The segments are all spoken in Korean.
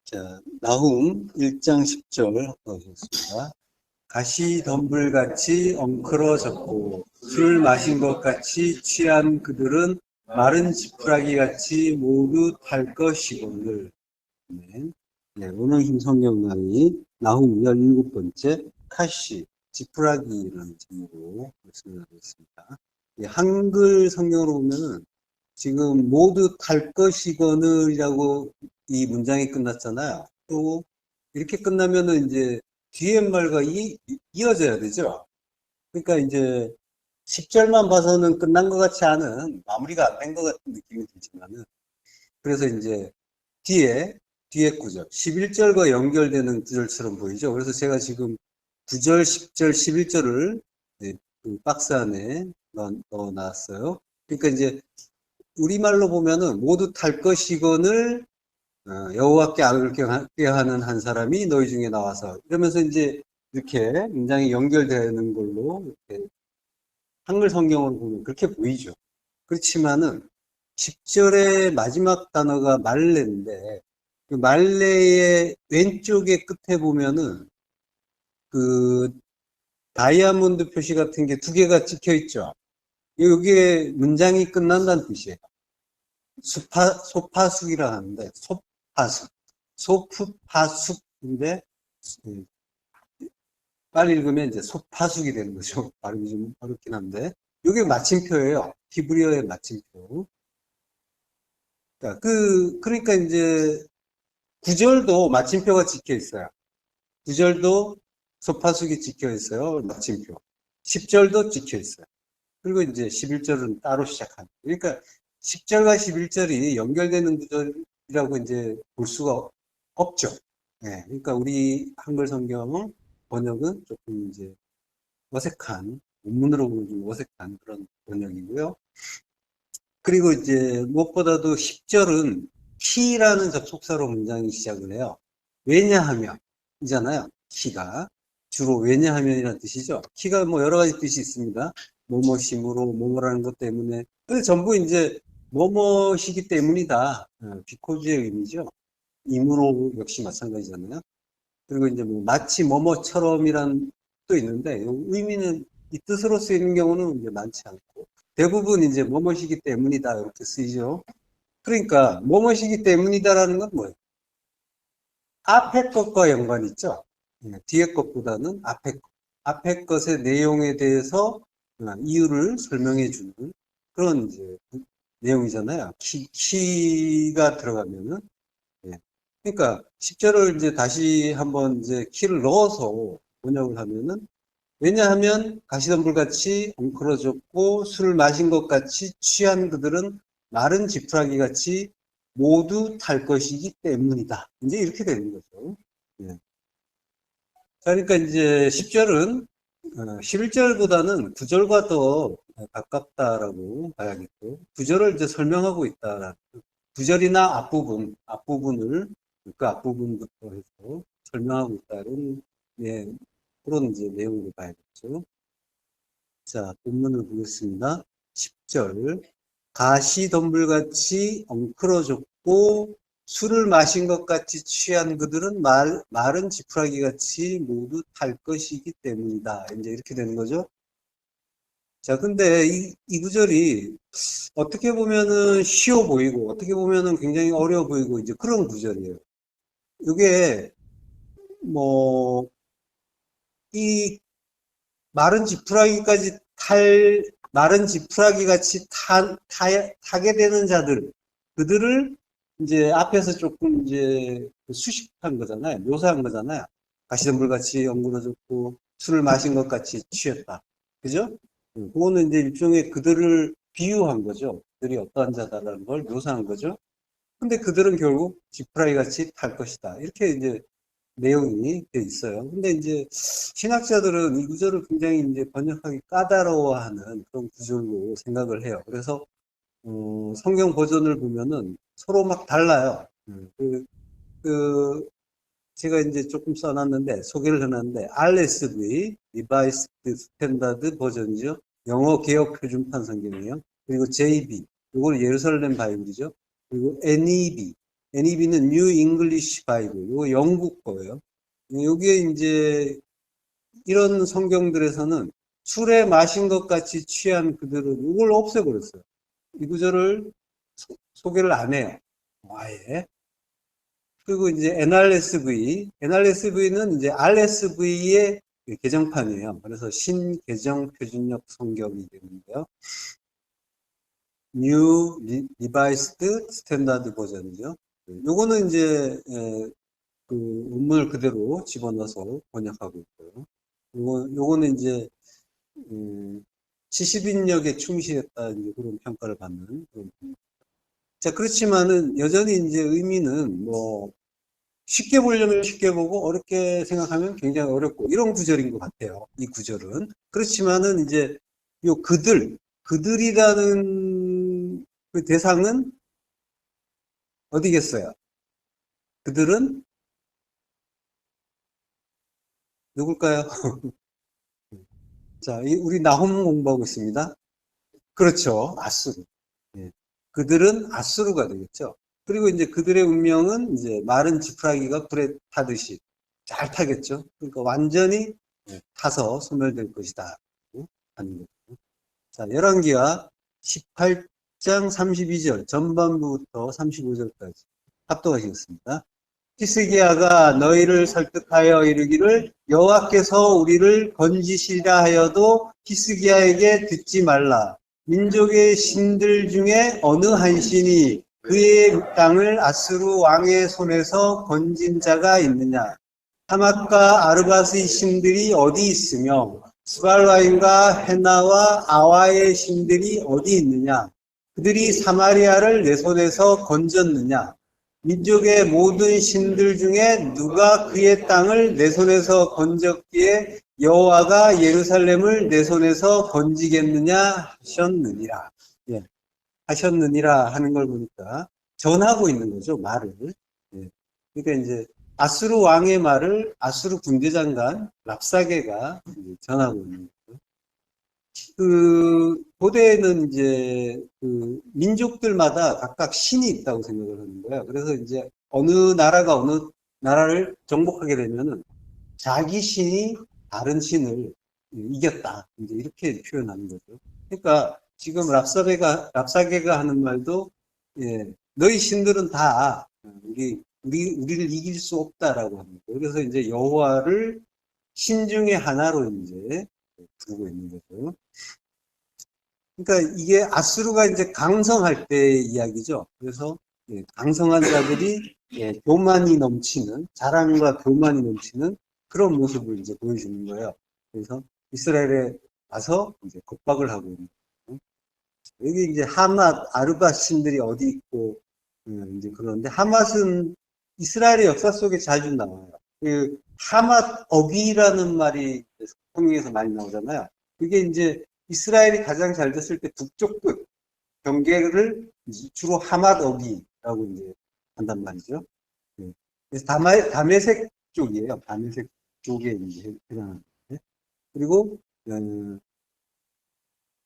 자, 나훔 1장 10절 보겠습니다. 가시 덤불같이 엉클어졌고 술 마신 것 같이 취한 그들은 마른 지푸라기 같이 모두 탈 것이거늘. 네. 네, 오늘 성경 강의 나훔 17번째 가시 지푸라기라는 제목으로 말씀을 하겠습니다. 한글 성경으로 보면은 지금 모두 탈 것이거늘이라고 이 문장이 끝났잖아요. 또 이렇게 끝나면은 이제 뒤에 말과 이어져야 되죠. 그러니까 이제 10절만 봐서는 끝난 것 같지 않은, 마무리가 안 된 것 같은 느낌이 들지만은, 그래서 이제 뒤에 구절 11절과 연결되는 구절처럼 보이죠. 그래서 제가 지금 9절, 10절, 11절을 그 박스 안에 넣어 놨어요. 그러니까 이제 우리말로 보면은 모두 탈 것이거늘 여호와께 악을 꾀하는 한 사람이 너희 중에 나와서, 이러면서 이제 이렇게 문장이 연결되는 걸로 이렇게 한글 성경으로 보면 그렇게 보이죠. 그렇지만은 10절의 마지막 단어가 말레인데, 그 말레의 왼쪽에 끝에 보면은 그 다이아몬드 표시 같은 게 두 개가 찍혀 있죠. 여기에 문장이 끝난다는 뜻이에요. 소파숙이라 하는데, 소프파숙인데, 빨리 읽으면 이제 소파숙이 되는 거죠. 발음이 좀 어렵긴 한데, 이게 마침표예요. 히브리어의 마침표. 그러니까 이제 9절도 마침표가 찍혀 있어요. 9절도 소파숙이 찍혀 있어요. 마침표. 10절도 찍혀 있어요. 그리고 이제 11절은 따로 시작합니다. 그러니까 10절과 11절이 연결되는 구절이라고 이제 볼 수가 없죠. 네, 그러니까 우리 한글 성경 번역은 조금 이제 어색한, 원문으로 보면 좀 어색한 그런 번역이고요. 그리고 이제 무엇보다도 10절은 키라는 접속사로 문장이 시작을 해요. 왜냐하면 이잖아요. 키가 주로 왜냐하면이라는 뜻이죠. 키가 뭐 여러 가지 뜻이 있습니다. 뭐뭐심으로 뭐뭐라는 것 때문에. 근데 전부 이제 뭐뭐시기 때문이다. 비코즈의 의미죠. 임으로 역시 마찬가지잖아요. 그리고 이제 뭐 마치 뭐뭐처럼이란 또 있는데 의미는 이 뜻으로 쓰이는 경우는 이제 많지 않고, 대부분 이제 뭐뭐시기 때문이다 이렇게 쓰이죠. 그러니까 뭐뭐시기 때문이다라는 건 뭐예요? 앞에 것과 연관이 있죠. 뒤에 것보다는 앞에 것의 내용에 대해서 이유를 설명해 주는 그런 이제 내용이잖아요. 키가 들어가면은. 예. 그러니까 10절을 이제 다시 한번 이제 키를 넣어서 번역을 하면은, 왜냐하면 가시덤불같이 엉클어졌고 술을 마신 것 같이 취한 그들은 마른 지푸라기 같이 모두 탈 것이기 때문이다. 이제 이렇게 되는 거죠. 예. 자, 그러니까 이제 10절은 11절보다는 9절과 더 가깝다라고 봐야겠고, 9절을 이제 설명하고 있다라는, 9절이나 앞부분을 그 앞부분부터 해서 설명하고 있다는, 예, 그런 이제 내용으로 봐야겠죠. 자, 본문을 보겠습니다. 10절. 가시덤불같이 엉클어졌고 술을 마신 것 같이 취한 그들은 마른 지푸라기 같이 모두 탈 것이기 때문이다. 이제 이렇게 되는 거죠. 자, 근데 이 구절이 어떻게 보면은 쉬워 보이고 어떻게 보면은 굉장히 어려워 보이고 이제 그런 구절이에요. 이게 뭐 이 마른 지푸라기까지 마른 지푸라기 같이 타게 되는 자들, 그들을 이제 앞에서 조금 이제 수식한 거잖아요. 묘사한 거잖아요. 가시덤불 같이 엉그러졌고 술을 마신 것 같이 취했다. 그죠? 그거는 이제 일종의 그들을 비유한 거죠. 그들이 어떠한 자다라는 걸 묘사한 거죠. 근데 그들은 결국 지푸라기 같이 탈 것이다. 이렇게 이제 내용이 돼 있어요. 근데 이제 신학자들은 이 구절을 굉장히 이제 번역하기 까다로워하는 그런 구절로 생각을 해요. 그래서 성경 버전을 보면은 서로 막 달라요. 그 제가 이제 조금 써놨는데 소개를 해놨는데, RSV Revised Standard 버전이죠. 영어 개역 표준판 성경이에요. 그리고 JB, 이걸 예루살렘 바이블이죠. 그리고 NEB, NEB는 New English Bible. 이거 영국 거예요. 여기에 이제 이런 성경들에서는 술에 마신 것 같이 취한 그들은 이걸 없애버렸어요. 이 구절을 소개를 안 해요. 아예. 그리고 이제 NRSV는 이제 RSV의 개정판이에요. 그래서 신개정 표준역 성경이 되는데요. New Revised Standard 버전이죠. 요거는 이제 그 원문을 그대로 집어넣어서 번역하고 있고요. 요거는 이제 70인역에 충실했다 이제 그런 평가를 받는 그런. 자, 그렇지만은 여전히 이제 의미는 뭐 쉽게 보려면 쉽게 보고 어렵게 생각하면 굉장히 어렵고 이런 구절인 것 같아요. 이 구절은. 그렇지만은 이제 요 그들이라는 그 대상은 어디겠어요? 그들은 누굴까요? 자, 우리 나홈 공부하고 있습니다. 그렇죠. 아수르. 예. 그들은 아수르가 되겠죠. 그리고 이제 그들의 운명은 이제 마른 지푸라기가 불에 타듯이 잘 타겠죠. 그러니까 완전히 타서 소멸될 것이다. 하는 거죠. 자, 열왕기하 18장 32절 전반부부터 35절까지 합독하시겠습니다. 히스기야가 너희를 설득하여 이르기를 여호와께서 우리를 건지시라 하여도 히스기야에게 듣지 말라. 민족의 신들 중에 어느 한 신이 그의 땅을 아수르 왕의 손에서 건진 자가 있느냐? 하맛과 아르바스의 신들이 어디 있으며 스발와임과 헤나와 아와의 신들이 어디 있느냐? 그들이 사마리아를 내 손에서 건졌느냐? 민족의 모든 신들 중에 누가 그의 땅을 내 손에서 건졌기에 여호와가 예루살렘을 내 손에서 건지겠느냐 하셨느니라. 예, 하셨느니라 하는 걸 보니까 전하고 있는 거죠, 말을. 예, 그러니까 이제 아수르 왕의 말을 아수르 군대장관 랍사게가 전하고 있는 거죠. 그 고대에는 이제 그 민족들마다 각각 신이 있다고 생각을 하는 거예요. 그래서 이제 어느 나라가 어느 나라를 정복하게 되면은 자기 신이 다른 신을 이겼다. 이제 이렇게 표현하는 거죠. 그러니까 지금 랍사게가 하는 말도 예, 너희 신들은 다 우리를 이길 수 없다라고 합니다. 그래서 이제 여호와를 신 중에 하나로 이제 부르고 있는 거죠. 그러니까 이게 아수르가 이제 강성할 때의 이야기죠. 그래서 강성한 자들이 교만이 넘치는 자랑과 교만이 넘치는 그런 모습을 이제 보여주는 거예요. 그래서 이스라엘에 와서 이제 겁박을 하고 있는 거예요. 여기 이제 하맛, 아르밧 신들이 어디 있고 이제 그런데 하맛은 이스라엘의 역사 속에 자주 나와요. 그 하맛 어기라는 말이 성경에서 많이 나오잖아요. 그게 이제 이스라엘이 가장 잘 됐을 때 북쪽 끝 경계를 주로 하맛 어기라고 이제 한단 말이죠. 그래서 다메섹 쪽이에요. 다메섹 쪽에 이제 해당하는데. 그리고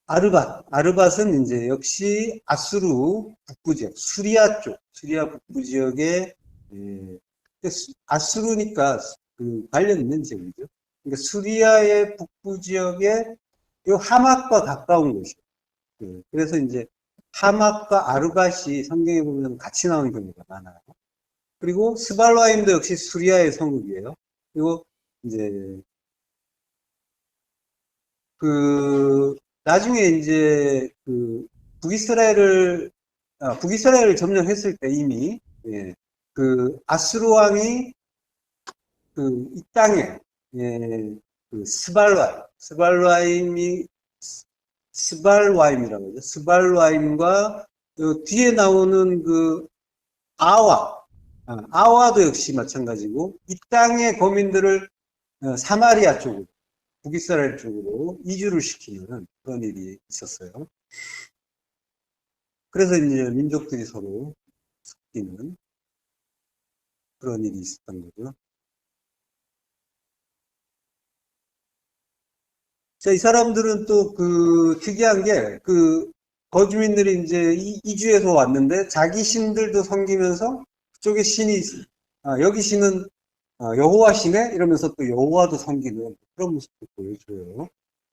아르밧은 이제 역시 아수르 북부 지역, 수리아 북부 지역에 아수르니까 그 관련 있는 지역이죠. 그러니까 수리아의 북부 지역에 이 하맛과 가까운 곳이에요. 그래서 이제 하맛과 아르밧이 성경에 보면 같이 나오는 경우가 많아요. 그리고 스발와임도 역시 수리아의 성읍이에요. 그리고 이제 그 나중에 이제 그 북이스라엘을 점령했을 때 이미 그 아수르 왕이 그 이 땅에 그 스발와임이라고 하죠. 스발와임과 그 뒤에 나오는 그 아와도 역시 마찬가지고 이 땅의 거민들을 사마리아 쪽으로 북이스라엘 쪽으로 이주를 시키는 그런 일이 있었어요. 그래서 이제 민족들이 서로 섞이는 그런 일이 있었던 거죠. 자, 이 사람들은 또 그 특이한 게 그 거주민들이 이제 이주해서 왔는데 자기 신들도 섬기면서 그쪽에 신이, 여기 신은 여호와 신에 이러면서 또 여호와도 섬기는 그런 모습도 보여줘요.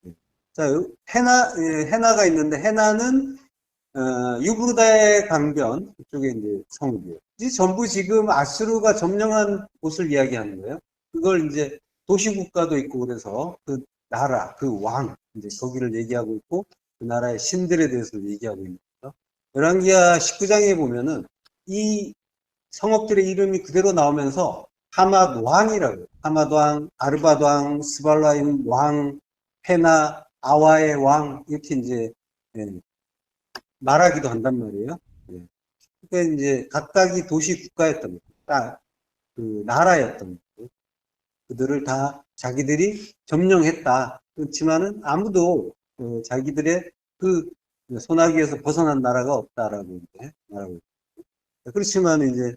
예. 자, 헤나가 있는데 헤나는 유브다의 강변 그쪽에 이제 성이고요. 이 전부 지금 아수르가 점령한 곳을 이야기하는 거예요. 그걸 이제 도시국가도 있고 그래서 그 나라, 그 왕, 이제 거기를 얘기하고 있고 그 나라의 신들에 대해서 얘기하고 있는 거죠. 열왕기하 19장에 보면은 이 성읍들의 이름이 그대로 나오면서 하맛 왕이라고 해요. 하맛 왕, 아르밧 왕, 스발라임 왕, 헤나, 아와의 왕 이렇게 이제 예, 말하기도 한단 말이에요. 예. 그러니까 이제 각각이 도시 국가였던 거예요. 그 나라였던 거예요. 그들을 다 자기들이 점령했다. 그렇지만은 아무도 자기들의 그 소나기에서 벗어난 나라가 없다라고 이제 말하고 있어요. 그렇지만 이제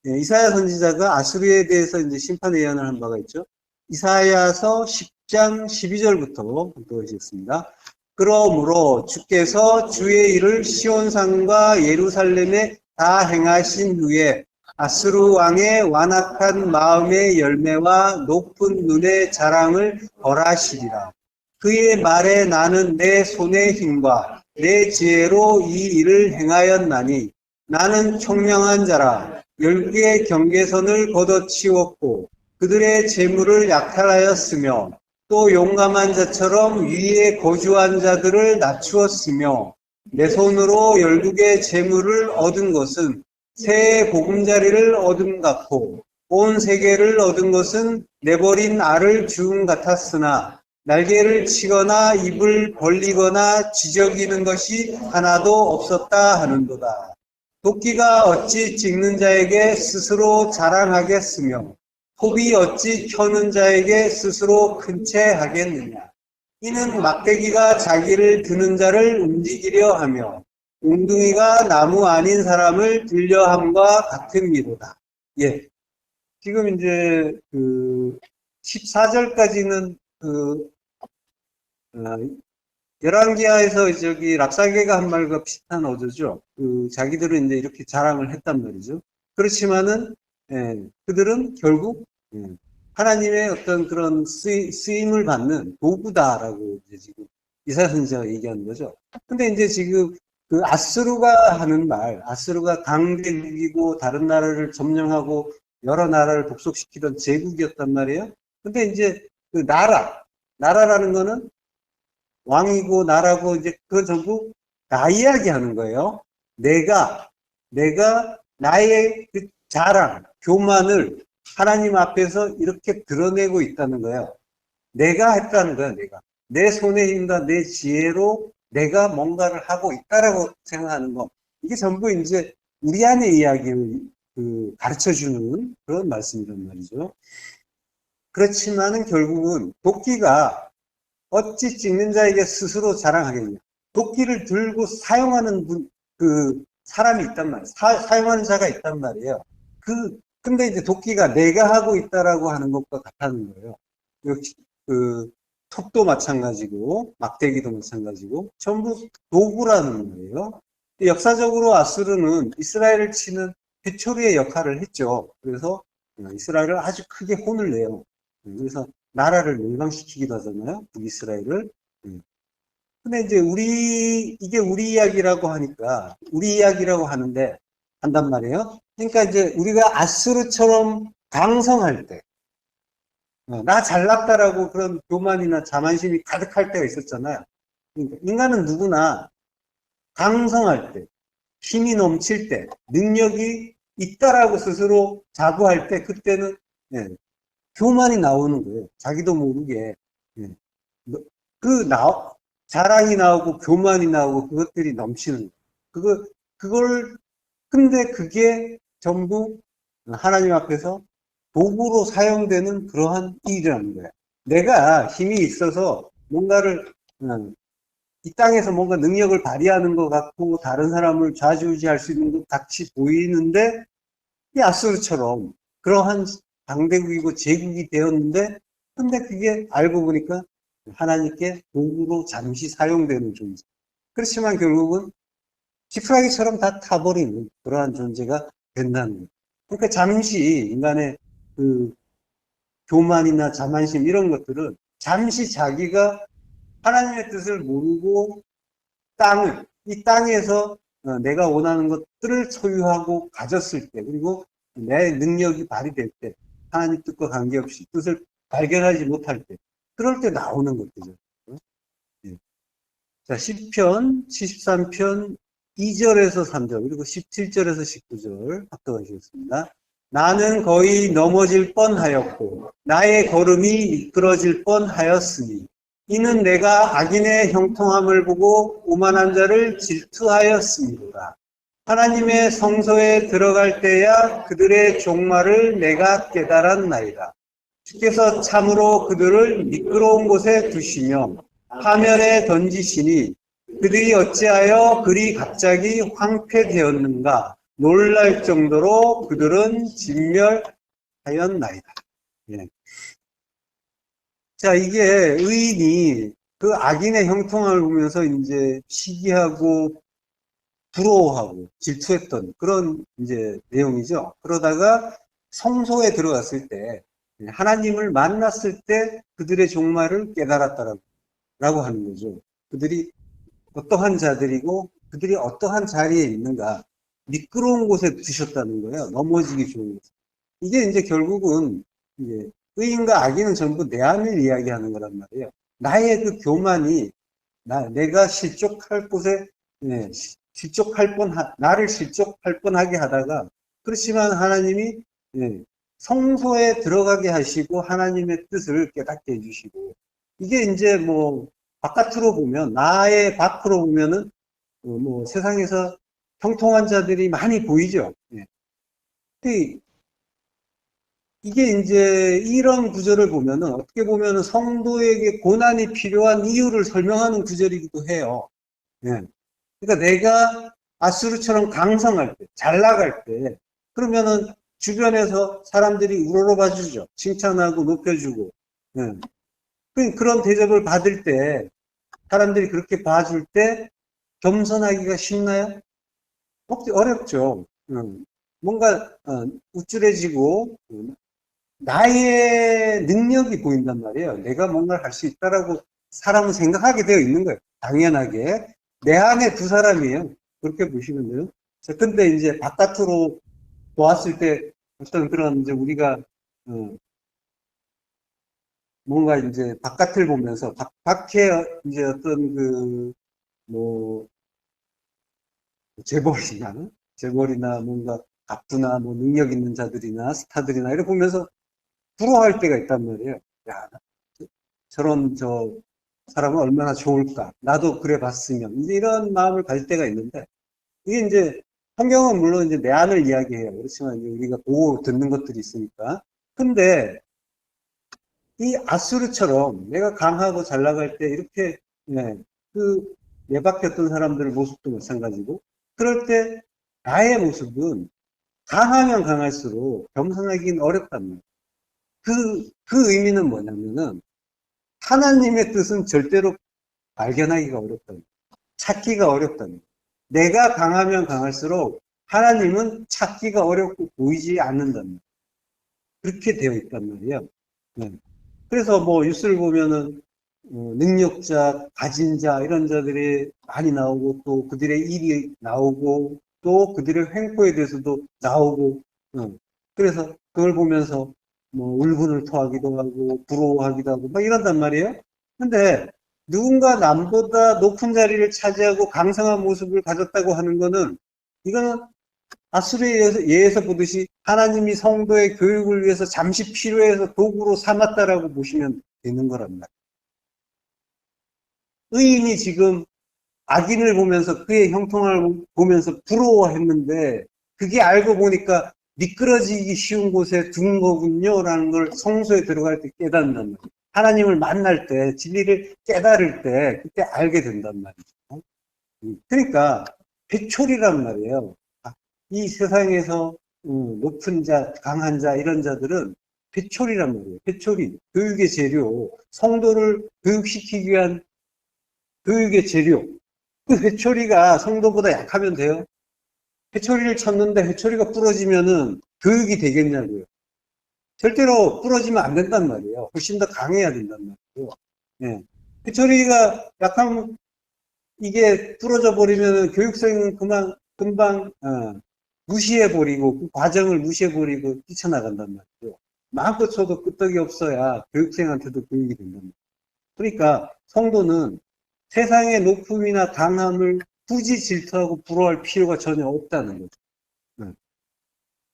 이사야 선지자가 아수르에 대해서 이제 심판 예언을 한 바가 있죠. 이사야서 10장 12절부터 보시겠습니다. 그러므로 주께서 주의 일을 시온산과 예루살렘에 다 행하신 후에 아수르 왕의 완악한 마음의 열매와 높은 눈의 자랑을 벌하시리라. 그의 말에 나는 내 손의 힘과 내 지혜로 이 일을 행하였나니 나는 총명한 자라 열국의 경계선을 걷어치웠고 그들의 재물을 약탈하였으며 또 용감한 자처럼 위에 거주한 자들을 낮추었으며 내 손으로 열국의 재물을 얻은 것은 새 보금자리를 얻음 같고 온 세계를 얻은 것은 내버린 알을 주음 같았으나 날개를 치거나 입을 벌리거나 지저귀는 것이 하나도 없었다 하는도다. 도끼가 어찌 찍는 자에게 스스로 자랑하겠으며 톱이 어찌 켜는 자에게 스스로 큰 채 하겠느냐. 이는 막대기가 자기를 드는 자를 움직이려 하며 웅둥이가 나무 아닌 사람을 들려함과 같은 미로다. 예. 지금 이제 그 14절까지는 그 열왕기하에서 저기 랍사게가 한 말과 비슷한 어조죠. 그 자기들은 이제 이렇게 자랑을 했단 말이죠. 그렇지만은 그들은 결국 하나님의 어떤 그런 쓰임을 받는 도구다라고 이제 지금 이사야 선지자가 얘기하는 거죠. 근데 이제 지금 그 아수르가 하는 말, 아수르가 강대국이고 다른 나라를 점령하고 여러 나라를 복속시키던 제국이었단 말이에요. 근데 이제 그 나라라는 거는 왕이고 나라고 이제 그 전부 나 이야기하는 거예요. 내가 나의 그 자랑, 교만을 하나님 앞에서 이렇게 드러내고 있다는 거예요. 내가 했다는 거예요, 내가. 내 손에 힘과 내 지혜로 내가 뭔가를 하고 있다라고 생각하는 거. 이게 전부 이제 우리 안의 이야기를 가르쳐 주는 그런 말씀이란 말이죠. 그렇지만은 결국은 도끼가 어찌 찍는 자에게 스스로 자랑하겠냐. 도끼를 들고 사용하는 그 사람이 있단 말이에요. 사용하는 자가 있단 말이에요. 근데 이제 도끼가 내가 하고 있다라고 하는 것과 같다는 거예요. 역시, 톱도 마찬가지고, 막대기도 마찬가지고, 전부 도구라는 거예요. 역사적으로 아수르는 이스라엘을 치는 해초리의 역할을 했죠. 그래서 이스라엘을 아주 크게 혼을 내요. 그래서 나라를 멸망시키기도 하잖아요. 북이스라엘을. 근데 이제 이게 우리 이야기라고 하니까, 우리 이야기라고 한단 말이에요. 그러니까 이제 우리가 아수르처럼 강성할 때, 나 잘났다라고 그런 교만이나 자만심이 가득할 때가 있었잖아요. 그러니까 인간은 누구나 강성할 때, 힘이 넘칠 때, 능력이 있다라고 스스로 자부할 때, 그때는, 교만이 나오는 거예요. 자기도 모르게. 예. 자랑이 나오고 교만이 나오고 그것들이 넘치는 거예요. 근데 그게 전부 하나님 앞에서 도구로 사용되는 그러한 일이라는 거예요. 내가 힘이 있어서 뭔가를, 이 땅에서 뭔가 능력을 발휘하는 것 같고 다른 사람을 좌지우지할 수 있는 것 같이 보이는데, 이 아수르처럼 그러한 강대국이고 제국이 되었는데, 근데 그게 알고 보니까 하나님께 도구로 잠시 사용되는 존재. 그렇지만 결국은 지푸라기처럼 다 타버리는 그러한 존재가 된다는 거예요. 그러니까 잠시 인간의 그 교만이나 자만심 이런 것들은 잠시 자기가 하나님의 뜻을 모르고 이 땅에서 내가 원하는 것들을 소유하고 가졌을 때, 그리고 내 능력이 발휘될 때, 하나님 뜻과 관계없이 뜻을 발견하지 못할 때, 그럴 때 나오는 것들이죠. 예. 자, 시편 73편 2절에서 3절, 그리고 17절에서 19절 합독하시겠습니다. 나는 거의 넘어질 뻔하였고 나의 걸음이 미끄러질 뻔하였으니 이는 내가 악인의 형통함을 보고 오만한 자를 질투하였습니다. 하나님의 성소에 들어갈 때야 그들의 종말을 내가 깨달았나이다. 주께서 참으로 그들을 미끄러운 곳에 두시며 하면에 던지시니 그들이 어찌하여 그리 갑자기 황폐되었는가 놀랄 정도로 그들은 진멸하였나이다. 예. 자, 이게 의인이 그 악인의 형통함을 보면서 이제 시기하고 부러워하고 질투했던 그런 이제 내용이죠. 그러다가 성소에 들어갔을 때 하나님을 만났을 때 그들의 종말을 깨달았다라고 하는 거죠. 그들이 어떠한 자들이고 그들이 어떠한 자리에 있는가 미끄러운 곳에 두셨다는 거예요. 넘어지기 좋은 곳. 이게 이제 결국은 이제 의인과 악인은 전부 내 안을 이야기하는 거란 말이에요. 나의 그 교만이 내가 실족할 곳에 나를 실족할 뻔하게 하다가 그렇지만 하나님이 성소에 들어가게 하시고 하나님의 뜻을 깨닫게 해주시고 이게 이제 뭐 바깥으로 보면 나의 밖으로 보면은 뭐 세상에서 형통한 자들이 많이 보이죠. 이게 이제 이런 구절을 보면은 어떻게 보면은 성도에게 고난이 필요한 이유를 설명하는 구절이기도 해요. 예. 그러니까 내가 아수르처럼 강성할 때, 잘 나갈 때, 그러면은 주변에서 사람들이 우러러봐 주죠. 칭찬하고 높여주고. 예. 그런 대접을 받을 때, 사람들이 그렇게 봐줄 때, 겸손하기가 쉽나요? 어렵죠. 뭔가, 우쭐해지고, 나의 능력이 보인단 말이에요. 내가 뭔가를 할 수 있다라고 사람은 생각하게 되어 있는 거예요. 당연하게. 내 안에 두 사람이에요. 그렇게 보시면 돼요. 자, 근데 이제 바깥으로 보았을 때 어떤 그런 이제 우리가, 뭔가 이제 바깥을 보면서 밖에 이제 어떤 뭐, 재벌이나 뭔가 갑부나 뭐 능력 있는 자들이나 스타들이나 이렇게 보면서 부러워할 때가 있단 말이에요. 야, 저런 사람은 얼마나 좋을까. 나도 그래 봤으면. 이제 이런 마음을 가질 때가 있는데, 이게 이제 성경은 물론 이제 내 안을 이야기해요. 그렇지만 이제 우리가 보고 듣는 것들이 있으니까. 근데 이 아수르처럼 내가 강하고 잘 나갈 때 이렇게 내박혔던 사람들의 모습도 마찬가지고 그럴 때 나의 모습은 강하면 강할수록 겸손하기는 어렵단 말이에요. 그 의미는 뭐냐면은 하나님의 뜻은 절대로 발견하기가 어렵다. 찾기가 어렵다. 내가 강하면 강할수록 하나님은 찾기가 어렵고 보이지 않는다. 그렇게 되어 있단 말이에요. 네. 그래서 뭐 뉴스를 보면은 능력자, 가진 자 이런 자들이 많이 나오고 또 그들의 일이 나오고 또 그들의 횡포에 대해서도 나오고 그래서 그걸 보면서 뭐 울분을 토하기도 하고 부러워하기도 하고 막 이런단 말이에요. 근데 누군가 남보다 높은 자리를 차지하고 강성한 모습을 가졌다고 하는 거는 이거는 아수르의 예에서 보듯이 하나님이 성도의 교육을 위해서 잠시 필요해서 도구로 삼았다라고 보시면 되는 거란 말이에요. 의인이 지금 악인을 보면서 그의 형통함을 보면서 부러워했는데 그게 알고 보니까 미끄러지기 쉬운 곳에 둔 거군요라는 걸 성소에 들어갈 때 깨닫는단 말이에요. 하나님을 만날 때 진리를 깨달을 때 그때 알게 된단 말이죠. 그러니까 회초리란 말이에요. 이 세상에서 높은 자, 강한 자 이런 자들은 회초리란 말이에요. 회초리, 교육의 재료, 성도를 교육시키기 위한 교육의 재료. 그 회초리가 성도보다 약하면 돼요? 회초리를 쳤는데 회초리가 부러지면은 교육이 되겠냐고요. 절대로 부러지면 안 된단 말이에요. 훨씬 더 강해야 된단 말이에요. 예. 회초리가 약하면 이게 부러져 버리면 교육생은 금방 무시해버리고, 그 과정을 무시해버리고 뛰쳐나간단 말이에요. 마음껏 쳐도 끄떡이 없어야 교육생한테도 교육이 된단 말이에요. 그러니까 성도는 세상의 높음이나 강함을 굳이 질투하고 부러워할 필요가 전혀 없다는 거죠.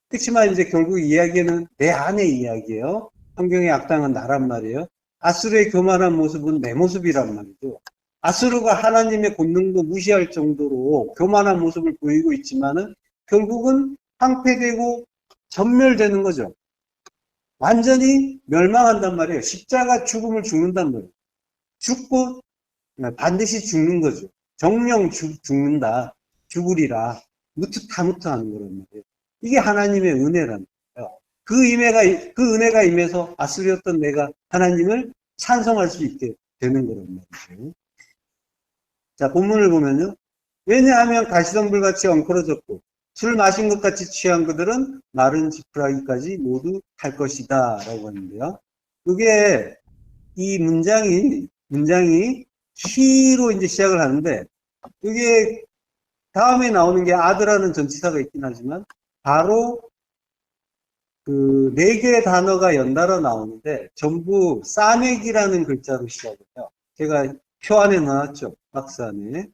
그렇지만 이제 결국 이야기는 내 안의 이야기예요. 성경의 악당은 나란 말이에요. 아수르의 교만한 모습은 내 모습이란 말이죠. 아수르가 하나님의 권능도 무시할 정도로 교만한 모습을 보이고 있지만은 결국은 황폐되고 전멸되는 거죠. 완전히 멸망한단 말이에요. 십자가 죽음을 죽는단 말이에요. 죽고 반드시 죽는 거죠. 정령 죽는다. 죽으리라. 무트타무트 하는 거란 말이에요. 이게 하나님의 은혜란 말이에요. 그 은혜가 임해서 아수리였던 내가 하나님을 찬송할 수 있게 되는 거란 말이에요. 자, 본문을 보면요. 왜냐하면 가시덤불같이 엉클어졌고 술 마신 것 같이 취한 그들은 마른 지푸라기까지 모두 탈 것이다 라고 하는데요. 그게 이 문장이 he로 이제 시작을 하는데 이게 다음에 나오는 게 아드라는 전치사가 있긴 하지만 바로 그 네 개의 단어가 연달아 나오는데 전부 싸매기라는 글자로 시작을 해요. 제가 표 안에 넣어놨죠. 박스 안에.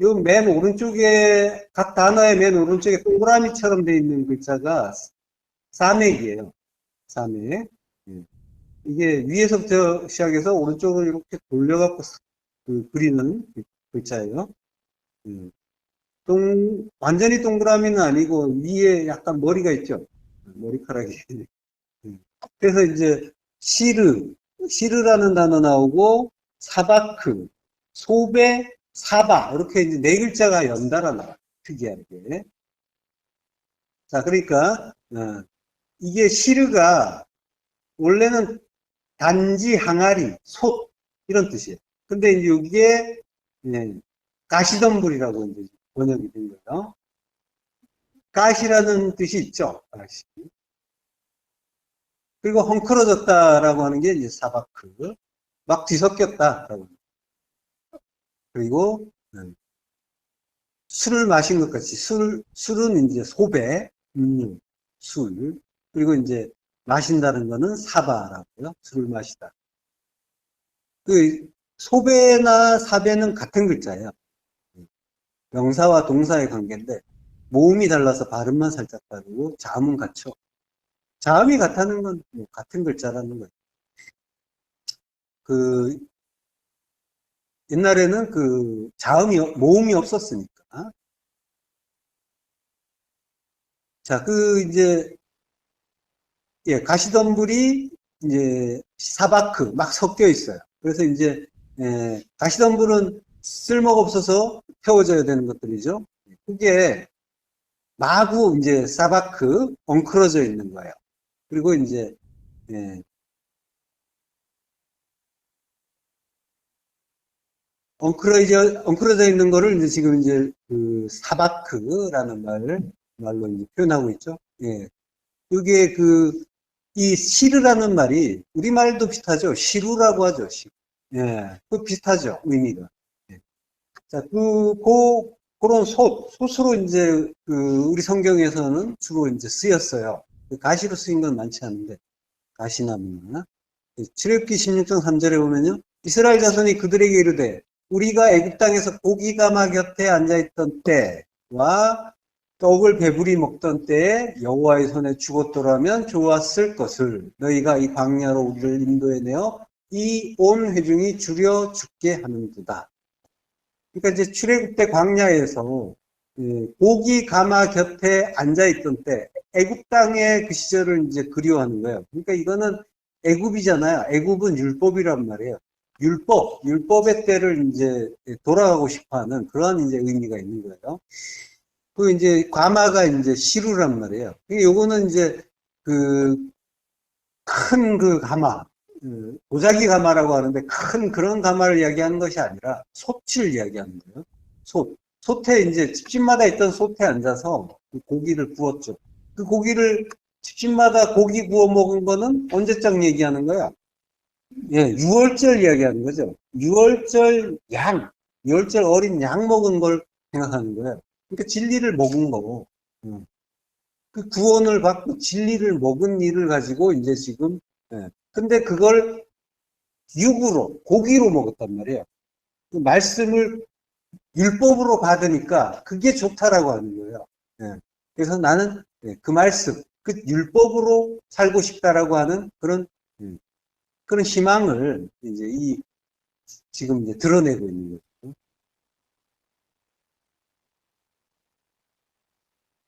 요 맨 오른쪽에 각 단어의 맨 오른쪽에 동그라미처럼 되어 있는 글자가 싸매기예요. 싸매. 이게 위에서부터 시작해서 오른쪽으로 이렇게 돌려갖고 그리는 글자예요. 완전히 동그라미는 아니고 위에 약간 머리가 있죠. 머리카락이. 그래서 이제 시르라는 단어 나오고 사바크, 소베, 사바 이렇게 이제 네 글자가 연달아 나와요. 특이하게. 자, 그러니까 이게 시르가 원래는 단지, 항아리, 솥 이런 뜻이에요. 근데 이제 이게 가시덤불이라고 이제 번역이 된 거예요. 가시라는 뜻이 있죠. 가시. 그리고 헝클어졌다라고 하는 게 이제 사바크. 막 뒤섞였다라고. 그리고 술을 마신 것 같이 술은 이제 소배, 음료, 술. 그리고 이제 마신다는 거는 사바라고요. 술을 마시다. 그 소배나 사배는 같은 글자예요. 명사와 동사의 관계인데 모음이 달라서 발음만 살짝 다르고 자음은 같죠. 자음이 같다는 건 같은 글자라는 거예요. 그 옛날에는 그 모음이 없었으니까. 자, 이제 가시덤불이 이제 사바크 막 섞여 있어요. 그래서 이제 가시덤불은 쓸모가 없어서 태워져야 되는 것들이죠. 그게 마구 이제 사바크 엉클어져 있는 거예요. 그리고 이제 엉클어져 있는 거를 이제 지금 이제 그 사바크라는 말로 이제 표현하고 있죠. 예. 이게 이 시르라는 말이 우리말도 비슷하죠. 시루라고 하죠. 시루. 예. 그 비슷하죠. 의미가. 예. 자, 그런 솥으로 이제 우리 성경에서는 주로 이제 쓰였어요. 가시로 쓰인 건 많지 않은데 가시나무나. 출애굽기 16장 3절에 보면요. 이스라엘 자손이 그들에게 이르되 우리가 애굽 땅에서 고기 가마 곁에 앉아있던 때와 떡을 배불리 먹던 때에 여호와의 손에 죽었더라면 좋았을 것을 너희가 이 광야로 우리를 인도해 내어 이 온 회중이 줄여 죽게 하는도다. 그러니까 이제 출애굽 때 광야에서 고기 가마 곁에 앉아있던 때 애굽 땅의 그 시절을 이제 그리워하는 거예요. 그러니까 이거는 애굽이잖아요. 애굽은 율법이란 말이에요. 율법의 때를 이제 돌아가고 싶어 하는 그런 이제 의미가 있는 거예요. 그 이제 가마가 이제 시루란 말이에요. 요거는 이제 큰 가마, 도자기 가마라고 하는데 큰 그런 가마를 이야기하는 것이 아니라 솥을 이야기하는 거예요. 솥에 이제 집집마다 있던 솥에 앉아서 고기를 구웠죠. 그 고기를 집집마다 고기 구워 먹은 거는 언제적 얘기하는 거야? 예, 6월절 이야기하는 거죠. 6월절 양, 6월절 어린 양 먹은 걸 생각하는 거예요. 그러니까 진리를 먹은 거고, 그 구원을 받고 진리를 먹은 일을 가지고 이제 지금, 예. 근데 그걸 육으로, 고기로 먹었단 말이에요. 그 말씀을 율법으로 받으니까 그게 좋다라고 하는 거예요. 예. 그래서 나는 예, 그 말씀, 그 율법으로 살고 싶다라고 하는 그런 희망을 이제 지금 이제 드러내고 있는 거죠.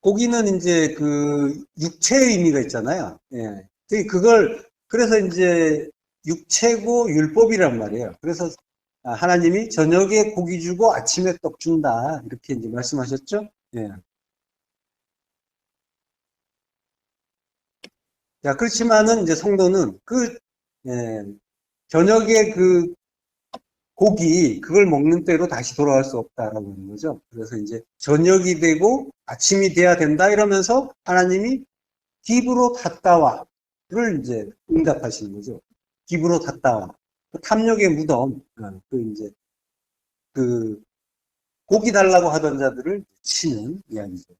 고기는 이제 그 육체의 의미가 있잖아요. 예. 그래서 이제 육체고 율법이란 말이에요. 그래서 하나님이 저녁에 고기 주고 아침에 떡 준다. 이렇게 이제 말씀하셨죠? 예. 자, 그렇지만은 이제 성도는 예, 저녁에 그 고기, 그걸 먹는 때로 다시 돌아갈 수 없다라고 하는 거죠. 그래서 이제 저녁이 되고 아침이 돼야 된다 이러면서 하나님이 기브로 탔다와를 이제 응답하시는 거죠. 기브로 탔다와. 그 탐욕의 무덤, 그 이제 그 고기 달라고 하던 자들을 치는 이야기죠.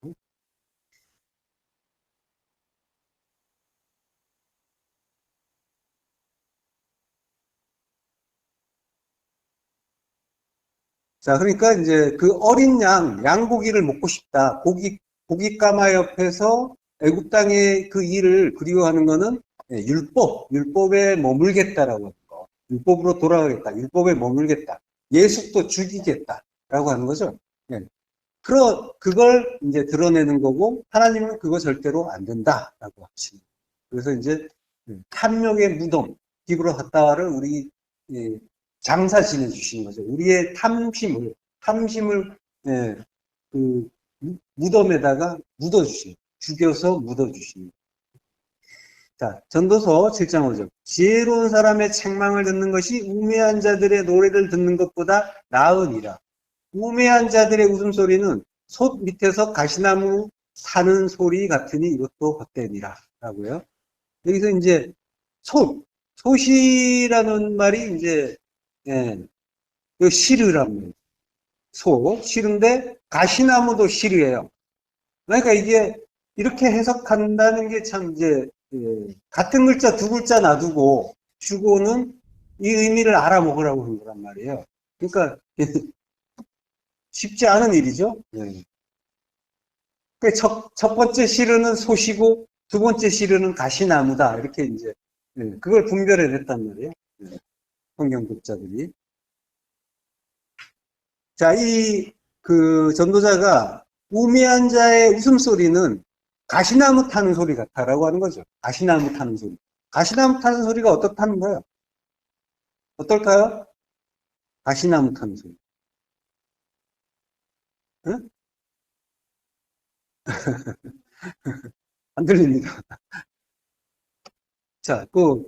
자, 그러니까 이제 그 어린 양고기를 먹고 싶다. 고깃가마 옆에서 애굽 땅의 그 일을 그리워하는 거는 예, 율법에 머물겠다라고 하는 거. 율법으로 돌아가겠다. 율법에 머물겠다. 예수도 죽이겠다라고 하는 거죠. 예. 그걸 이제 드러내는 거고, 하나님은 그거 절대로 안 된다라고 하시는 거예요. 그래서 이제 탐욕의 무덤, 기브로 갔다와를 우리 예, 장사 지내주시는 거죠. 우리의 탐심을 예, 그 무덤에다가 묻어주시는, 죽여서 묻어주시는. 자, 전도서 7장 5절. 지혜로운 사람의 책망을 듣는 것이 우매한 자들의 노래를 듣는 것보다 나으니라. 우매한 자들의 웃음소리는 솥 밑에서 가시나무 사는 소리 같으니 이것도 헛되니라. 라고요. 여기서 이제 솥이라는 말이 이제, 예, 시르란 말이에요. 시르인데 가시나무도 시르예요. 그러니까 이게 이렇게 해석한다는 게 참 이제, 예, 같은 글자 두 글자 놔두고 주고는 이 의미를 알아먹으라고 하는 거란 말이에요. 그러니까 쉽지 않은 일이죠. 네. 첫 번째 시르는 소시고 두 번째 시르는 가시나무다. 이렇게 이제 그걸 분별해 냈단 말이에요. 성경 독자들이. 자, 그 전도자가 우매한 자의 웃음소리는 가시나무 타는 소리 같다라고 하는 거죠. 가시나무 타는 소리. 가시나무 타는 소리가 어떻다는 거예요? 어떨까요? 가시나무 타는 소리. 응? 안 들립니다. 자, 그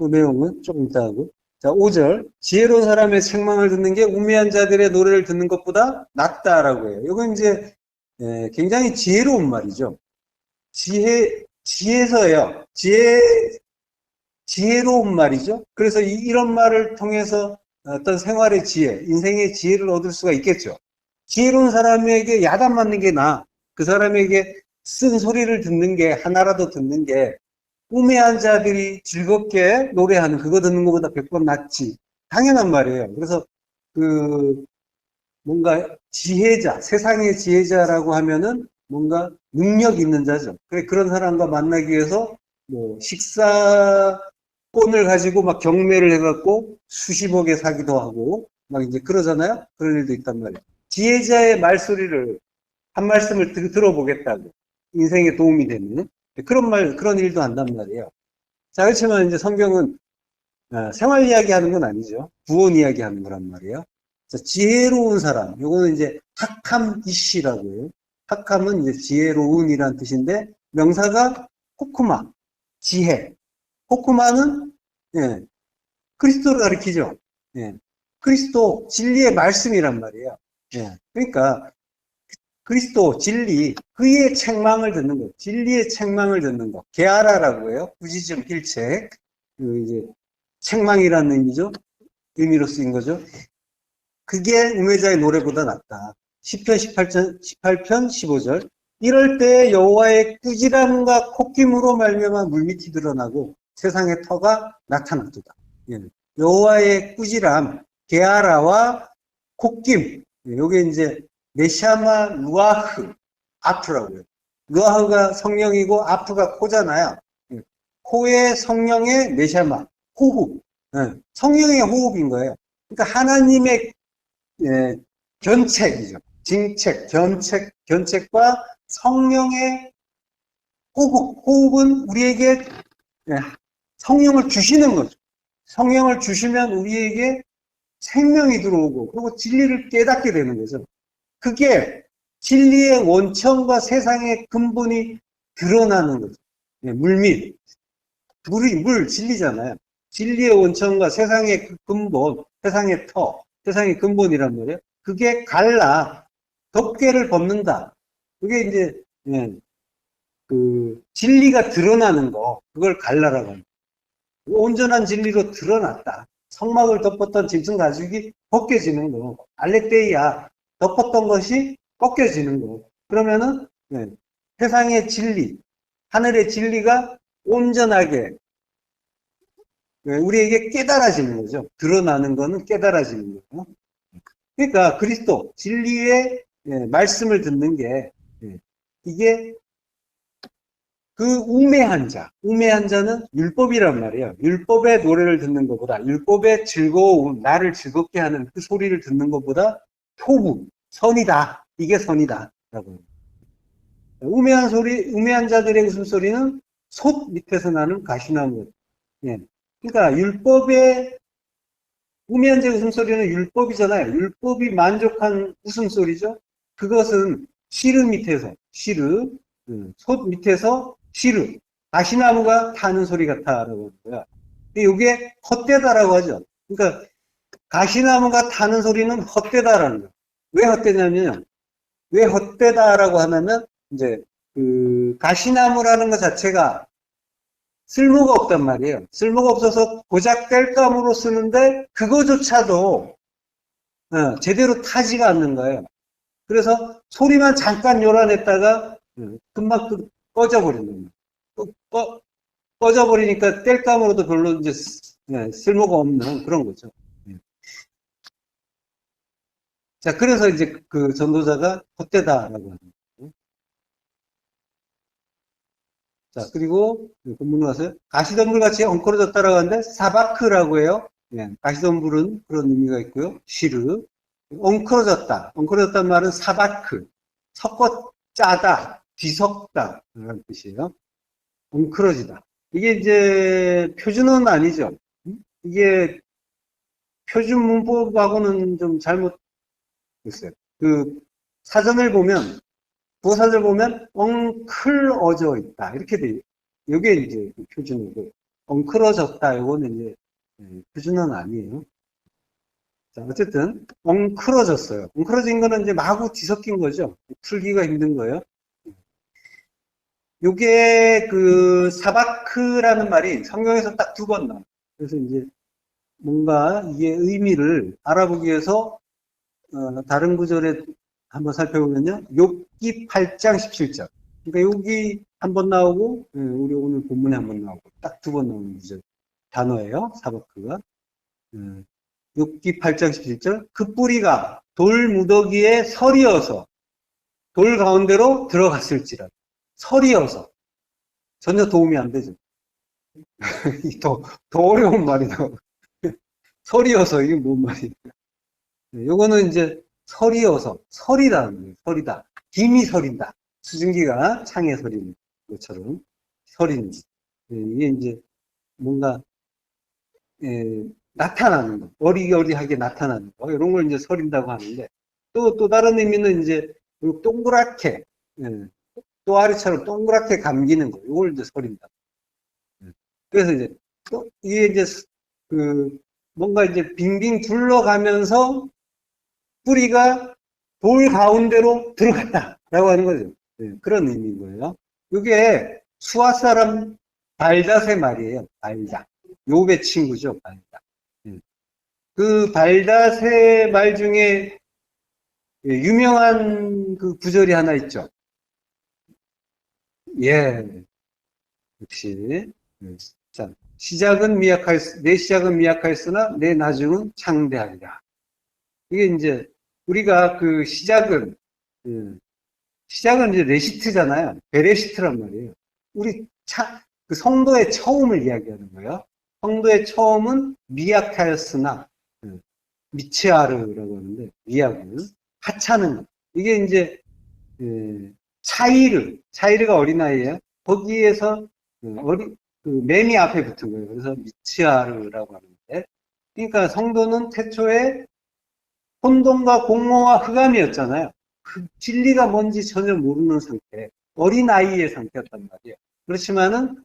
내용은 조금 이따 하고. 자, 5절. 지혜로운 사람의 책망을 듣는 게 우매한 자들의 노래를 듣는 것보다 낫다라고 해요. 이건 이제 굉장히 지혜로운 말이죠. 지혜서예요. 지혜로운 말이죠. 그래서 이런 말을 통해서 어떤 생활의 지혜, 인생의 지혜를 얻을 수가 있겠죠. 지혜로운 사람에게 야단 맞는 게 나아. 그 사람에게 쓴 소리를 듣는 게, 하나라도 듣는 게 우매한 자들이 즐겁게 노래하는 그거 듣는 것보다 100번 낫지. 당연한 말이에요. 그래서 그 뭔가 지혜자, 세상의 지혜자라고 하면은 뭔가 능력 있는 자죠. 그런 사람과 만나기 위해서 뭐 식사권을 가지고 막 경매를 해갖고 수십억에 사기도 하고 막 이제 그러잖아요. 그런 일도 있단 말이에요. 지혜자의 말소리를 한 말씀을 들어보겠다고 인생에 도움이 되는 그런 일도 한단 말이에요. 자, 그렇지만 이제 성경은 생활 이야기 하는 건 아니죠. 구원 이야기 하는 거란 말이에요. 자, 지혜로운 사람, 요거는 이제 학함 이시라고 해요. 학함은 이제 지혜로운이란 뜻인데 명사가 호쿠마, 지혜. 호쿠마는 예, 그리스도를 가리키죠. 예, 그리스도 진리의 말씀이란 말이에요. 예, 그러니까 그리스도, 진리, 그의 책망을 듣는 것, 진리의 책망을 듣는 것, 게아라라고 해요. 부지점 필책. 그 이제 책망이라는 의미로 쓰인 거죠. 그게 우매자의 노래보다 낫다. 시편 18편 15절. 이럴 때 여호와의 꾸지람과 콧김으로 말미암아 물밑이 드러나고 세상의 터가 나타났도다. 예. 여호와의 꾸지람, 게아라와 콧김. 요게 이제 네샤마 루아흐, 아프라고요. 루아흐가 성령이고 아프가 코잖아요. 예. 코의 성령의 네샤마, 호흡. 예. 성령의 호흡인 거예요. 그러니까 하나님의 견책이죠. 징책, 견책과 성령의 호흡은 우리에게 성령을 주시는 거죠. 성령을 주시면 우리에게 생명이 들어오고, 그리고 진리를 깨닫게 되는 거죠. 그게 진리의 원천과 세상의 근본이 드러나는 거죠. 물밑. 물, 진리잖아요. 진리의 원천과 세상의 근본, 세상의 터, 세상의 근본이란 말이에요. 그게 갈라, 덮개를 벗는다. 그게 이제, 그, 진리가 드러나는 거, 그걸 갈라라고 합니다. 온전한 진리로 드러났다. 성막을 덮었던 짐승 가죽이 벗겨지는 거. 알레테이아, 덮었던 것이 벗겨지는 거. 그러면은, 세상의 진리, 하늘의 진리가 온전하게, 우리에게 깨달아지는 거죠. 드러나는 거는 깨달아지는 거예요. 그러니까 그리스도, 진리의 말씀을 듣는 게, 이게 그 우매한 자는 율법이란 말이에요. 율법의 노래를 듣는 것보다, 율법의 즐거움, 나를 즐겁게 하는 그 소리를 듣는 것보다 토부, 선이다. 이게 선이다. 라고. 우매한 자들의 웃음소리는 솥 밑에서 나는 가시나무. 예. 그러니까 율법의, 우매한 자의 웃음소리는 율법이잖아요. 율법이 만족한 웃음소리죠. 그것은 시르 밑에서, 솥 밑에서 시르, 가시나무가 타는 소리 같다라고 하는 거야. 이게 헛되다라고 하죠. 그러니까 가시나무가 타는 소리는 헛되다라는 거야. 왜 헛되냐면, 왜 헛되다라고 하냐면, 이제 그 가시나무라는 것 자체가 쓸모가 없단 말이에요. 쓸모가 없어서 고작 땔감으로 쓰는데 그거조차도 제대로 타지가 않는 거예요. 그래서 소리만 잠깐 요란했다가 금방 꺼져버리는 거예요. 꺼져버리니까 땔감으로도 별로 이제 쓸모가 없는 그런 거죠. 자, 그래서 이제 그 전도자가 헛되다라고 하는 거예요. 자, 그리고 본문으로 가세요. 가시덤불 같이 엉클어졌다라고 하는데 사바크라고 해요. 가시덤불은 그런 의미가 있고요. 시르. 엉클어졌다는 말은 사바크. 섞어 짜다, 뒤섞다. 라는 뜻이에요. 엉클어지다. 이게 이제 표준어는 아니죠. 이게 표준 문법하고는 좀 잘못됐어요. 그 사전을 보면, 부사절 보면 엉클어져 있다. 이렇게 돼요. 이게 이제 표준어고, 엉클어졌다. 이거는 이제 표준어는 아니에요. 자, 어쨌든 엉클어졌어요. 엉클어진 거는 이제 마구 뒤섞인 거죠. 풀기가 힘든 거예요. 요게 그 사바크라는 말이 성경에서 딱 두 번 나와요. 그래서 이제 뭔가 이게 의미를 알아보기 위해서 다른 구절에 한번 살펴보면요. 욥기 8장 17절. 그러니까 여기 한 번 나오고 우리 오늘 본문에 한 번 나오고 딱 두 번 나오는 구절 단어예요. 사바크가. 욥기 8장 17절. 그 뿌리가 돌 무더기에 서리어서 돌 가운데로 들어갔을지라. 서리어서. 전혀 도움이 안 되죠. 더 어려운 말이다. 서리어서, 이게 뭔 말이야. 요거는 이제 서리어서, 서리다는 거예요. 서리다. 김이 서린다. 수증기가 창에 서리는 것처럼 서리는. 이게 이제 뭔가, 나타나는 거. 어리어리하게 나타나는 거. 이런 걸 이제 서린다고 하는데, 또 다른 의미는 이제 동그랗게, 또아리처럼 동그랗게 감기는 거. 이걸 이제 서린다. 그래서 이제, 이게 이제, 뭔가 이제 빙빙 둘러가면서 뿌리가 돌 가운데로 들어갔다. 라고 하는 거죠. 예, 그런 의미인 거예요. 이게 수아 사람 발닷의 말이에요. 발닷. 욥의 친구죠. 발닷. 예. 그 발닷의 말 중에 예, 유명한 그 구절이 하나 있죠. 예, 역시. 예. 자, 내 시작은 미약하였으나 내 나중은 창대하리라. 이게 이제 우리가 그 시작은 예, 시작은 이제 레시트잖아요. 베레시트란 말이에요. 우리 그 성도의 처음을 이야기하는 거예요. 성도의 처음은 미약하였으나 미치아르라고 하는데 미약은 하찮은 것. 이게 이제 차이르가 어린아이예요. 거기에서 그 매미 앞에 붙은 거예요. 그래서 미치아르라고 하는데 그러니까 성도는 태초에 혼돈과 공허와 흑암이었잖아요. 그 진리가 뭔지 전혀 모르는 상태, 어린아이의 상태였단 말이에요. 그렇지만은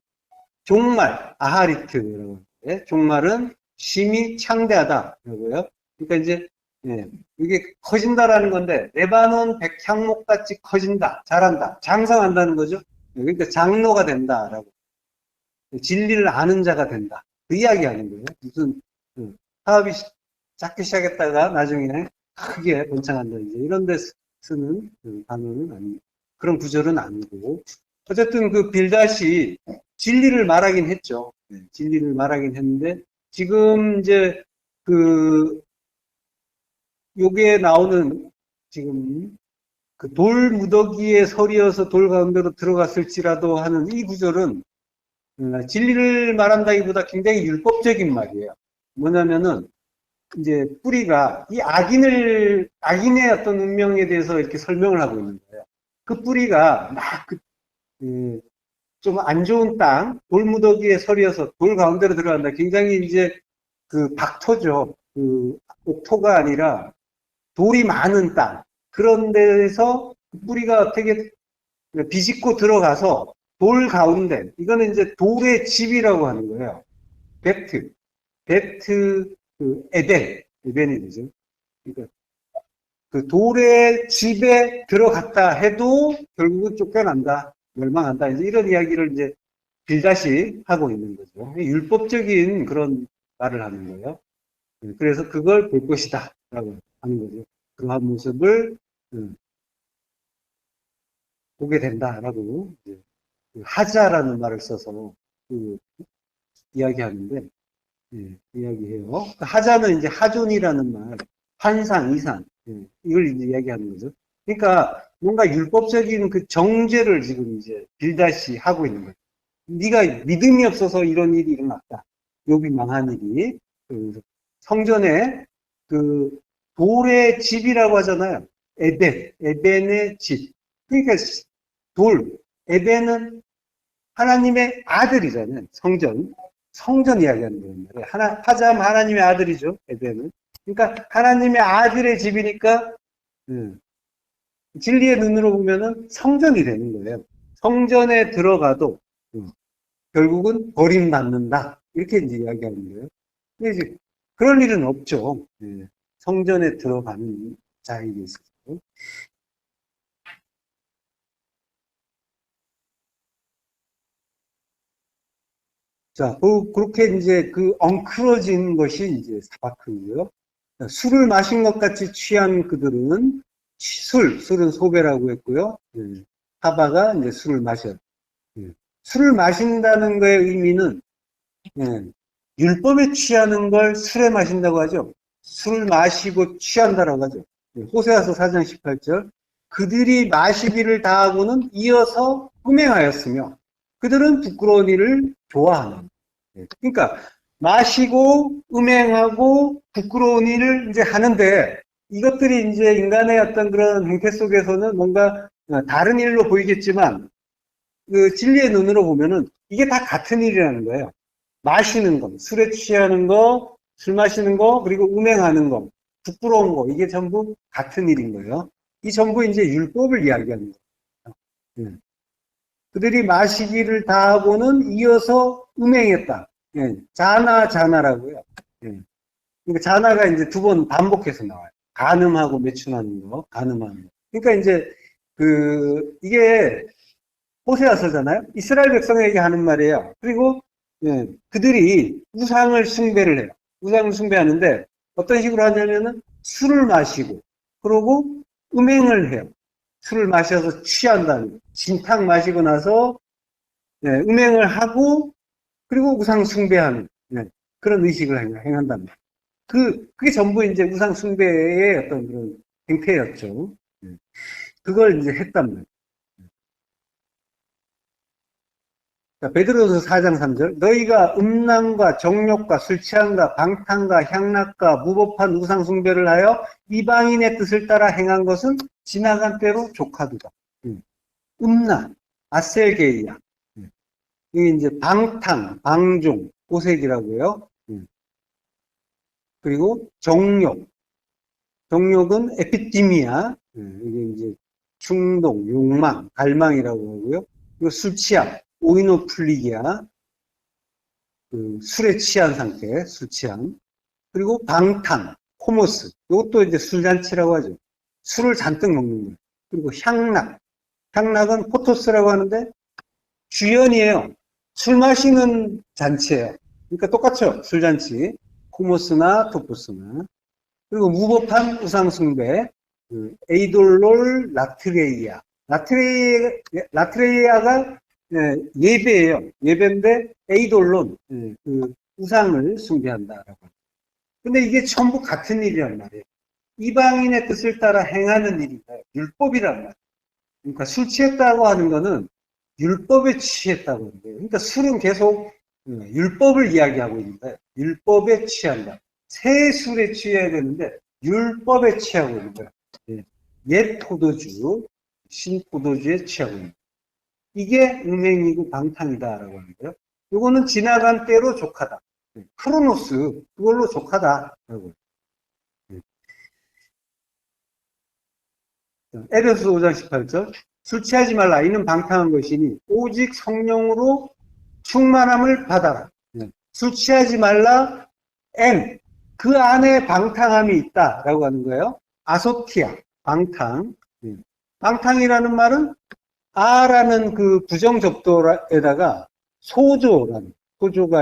종말, 아하리트라고 하는데 종말은 심히 창대하다라고요. 그러니까 이제 이게 커진다라는 건데 레바논 백향목같이 커진다, 자란다, 장성한다는 거죠. 그러니까 장로가 된다라고 진리를 아는 자가 된다. 그 이야기하는 거예요. 무슨 사업이 작게 시작했다가 나중에 크게 번창한다. 이제 이런 데 쓰는 단어는 아니, 그런 구절은 아니고. 어쨌든 그 빌닷이 진리를 말하긴 했죠. 진리를 말하긴 했는데, 지금 이제 그, 요게 나오는 지금 그 돌 무더기에 서리어서 돌 가운데로 들어갔을지라도 하는 이 구절은 진리를 말한다기보다 굉장히 율법적인 말이에요. 뭐냐면은, 이제 뿌리가 이 악인의 어떤 운명에 대해서 이렇게 설명을 하고 있는 거예요. 그 뿌리가 막 좀 안 좋은 땅, 돌무더기에 서리어서 돌 가운데로 들어간다. 굉장히 이제 그 박토죠. 그 옥토가 아니라 돌이 많은 땅. 그런 데에서 그 뿌리가 어떻게 비집고 들어가서 돌 가운데, 이거는 이제 돌의 집이라고 하는 거예요. 베트, 에벤이 되죠. 그러니까 그 돌의 집에 들어갔다 해도 결국은 쫓겨난다, 멸망한다. 이제 이런 이야기를 이제 빌닷이 하고 있는 거죠. 율법적인 그런 말을 하는 거예요. 그래서 그걸 볼 것이다. 라고 하는 거죠. 그러한 모습을 보게 된다라고 하자라는 말을 써서 이야기하는데 이야기해요. 하자는 이제 하존이라는 말, 환상, 이상 이걸 이제 이야기하는 거죠. 그러니까 뭔가 율법적인 그 정죄를 지금 이제 빌닷이 하고 있는 거예요. 네가 믿음이 없어서 이런 일이 일어났다. 욥이 망한 일이 성전에 그 돌의 집이라고 하잖아요. 에벤의 집. 그러니까 에벤은 하나님의 아들이잖아요. 성전 이야기하는 거예요. 하자면 하나님의 아들이죠. 에벤은. 그러니까 하나님의 아들의 집이니까 진리의 눈으로 보면은 성전이 되는 거예요. 성전에 들어가도 결국은 버림받는다. 이렇게 이제 이야기하는 거예요. 근데 이제 그런 일은 없죠. 성전에 들어가는 자에게 있어서. 자, 그렇게 이제 그 엉클어진 것이 이제 사바크고요. 술을 마신 것 같이 취한 그들은 술은 소배라고 했고요. 사바가 이제 술을 마셔요. 술을 마신다는 거의 의미는 율법에 취하는 걸 술에 마신다고 하죠. 술을 마시고 취한다라고 하죠. 호세아서 4장 18절. 그들이 마시기를 다하고는 이어서 음행하였으며 그들은 부끄러운 일을 좋아하는. 그러니까 마시고 음행하고 부끄러운 일을 이제 하는데 이것들이 이제 인간의 어떤 그런 행태 속에서는 뭔가 다른 일로 보이겠지만 그 진리의 눈으로 보면은 이게 다 같은 일이라는 거예요. 마시는 거, 술에 취하는 거, 술 마시는 거, 그리고 음행하는 거, 부끄러운 거, 이게 전부 같은 일인 거예요. 이 전부 이제 율법을 이야기하는 거예요. 그들이 마시기를 다하고는 이어서 음행했다. 자나라고요. 그러니까 자나가 이제 두 번 반복해서 나와요. 간음하고 매춘하는 거, 간음하는 거. 그러니까 이제 이게 호세아서잖아요. 이스라엘 백성에게 하는 말이에요. 그리고 그들이 우상을 숭배를 해요. 우상을 숭배하는데 어떤 식으로 하냐면은 술을 마시고 그러고 음행을 해요. 술을 마셔서 취한다는 진탕 마시고 나서 음행을 하고 그리고 우상 숭배하는 그런 의식을 행한단 말이에요. 그게 전부 이제 우상 숭배의 어떤 그런 행태였죠. 그걸 이제 했단 말이에요. 베드로서 4장 3절 너희가 음란과 정욕과 술 취함과 방탕과 향락과 무법한 우상 숭배를 하여 이방인의 뜻을 따라 행한 것은 지나간 때로 족하도다. 음란, 아셀게이야. 이게 이제 방탕, 방종, 오색이라고요. 그리고 정욕. 정욕은 에피티미아. 이게 이제 충동, 욕망, 갈망이라고 하고요. 그리고 술 취함, 오이노플리기아. 술에 취한 상태, 술 취함. 그리고 방탕, 코모스. 이것도 이제 술잔치라고 하죠. 술을 잔뜩 먹는 거예요. 그리고 향락. 향락은 포토스라고 하는데 주연이에요. 술 마시는 잔치예요. 그러니까 똑같죠. 술잔치. 코모스나 토포스나. 그리고 무법한 우상숭배. 에이돌롤 라트레이아. 라트레이아가 예배예요. 예배인데 에이돌론 우상을 숭배한다라고. 근데 이게 전부 같은 일이란 말이에요. 이방인의 뜻을 따라 행하는 일이다. 율법이란 말이에요. 그러니까 술 취했다고 하는 거는 율법에 취했다고 하는 거예요. 그러니까 술은 계속 율법을 이야기하고 있는데 율법에 취한다. 새 술에 취해야 되는데 율법에 취하고 있는 거예요. 옛 포도주, 신 포도주에 취하고 있는 거예요. 이게 음행이고 방탕이다라고 하는 거예요. 이거는 지나간 때로 족하다. 크로노스, 그걸로 족하다라고. 에베소서 5장 18절 술 취하지 말라 이는 방탕한 것이니 오직 성령으로 충만함을 받아라. 술 취하지 말라 그 안에 방탕함이 있다라고 하는 거예요. 아소티아, 방탕. 방탕이라는 말은 아라는 그 부정접도에다가 소조가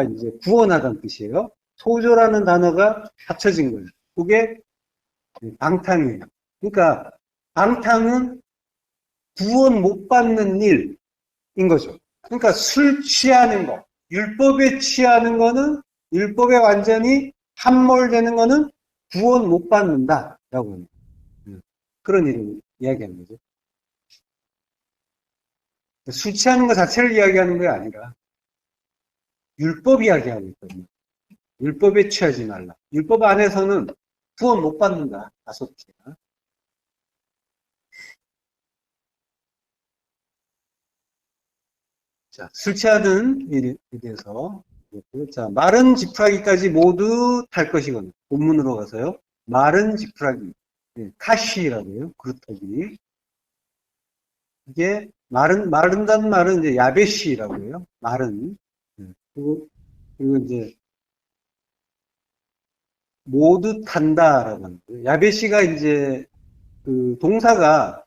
이제 구원하다는 뜻이에요. 소조라는 단어가 합쳐진 거예요. 그게 방탕이에요. 그러니까 방탕은 구원 못 받는 일인 거죠. 그러니까 술 취하는 거, 율법에 취하는 거는 율법에 완전히 함몰되는 거는 구원 못 받는다라고 합니다. 그런 일을 이야기하는 거죠. 술 취하는 것 자체를 이야기하는 게 아니라 율법 이야기하고 있거든요. 율법에 취하지 말라. 율법 안에서는 구원 못 받는다. 아소티가. 자, 술 취하는 일에 대해서. 자, 마른 지푸라기까지 모두 탈 것이거든요. 본문으로 가서요. 마른 지푸라기. 카시라고요. 그루터기. 이게 마른다는 말은 이제 야베시라고 해요. 마른. 그리고 이제 모두 탄다라고 하는 거예요. 야베시가 이제 그 동사가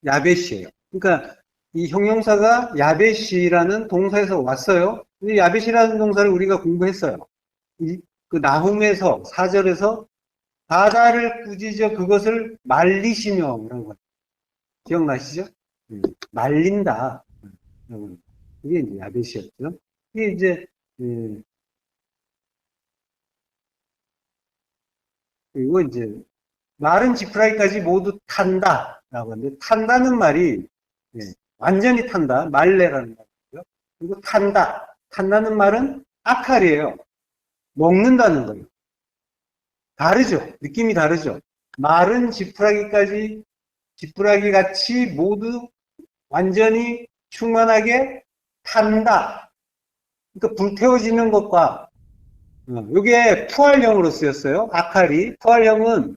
야베시예요. 그러니까 이 형용사가 야베시라는 동사에서 왔어요. 근데 야베시라는 동사를 우리가 공부했어요. 그 나훔에서 4절에서 바다를 꾸짖어 그것을 말리시며 라고 거예요. 기억나시죠? 말린다. 이게 이제 야베시였죠. 이게 이제 그리고 이제 마른 지푸라기까지 모두 탄다라고 하는데 탄다는 말이 완전히 탄다 말레라는 말이고요. 그리고 탄다는 말은 아칼이에요. 먹는다는 거예요. 다르죠. 느낌이 다르죠. 마른 지푸라기까지 지푸라기 같이 모두 완전히 충만하게 탄다. 그러니까 불태워지는 것과 이게 푸활형으로 쓰였어요. 아칼이. 푸활형은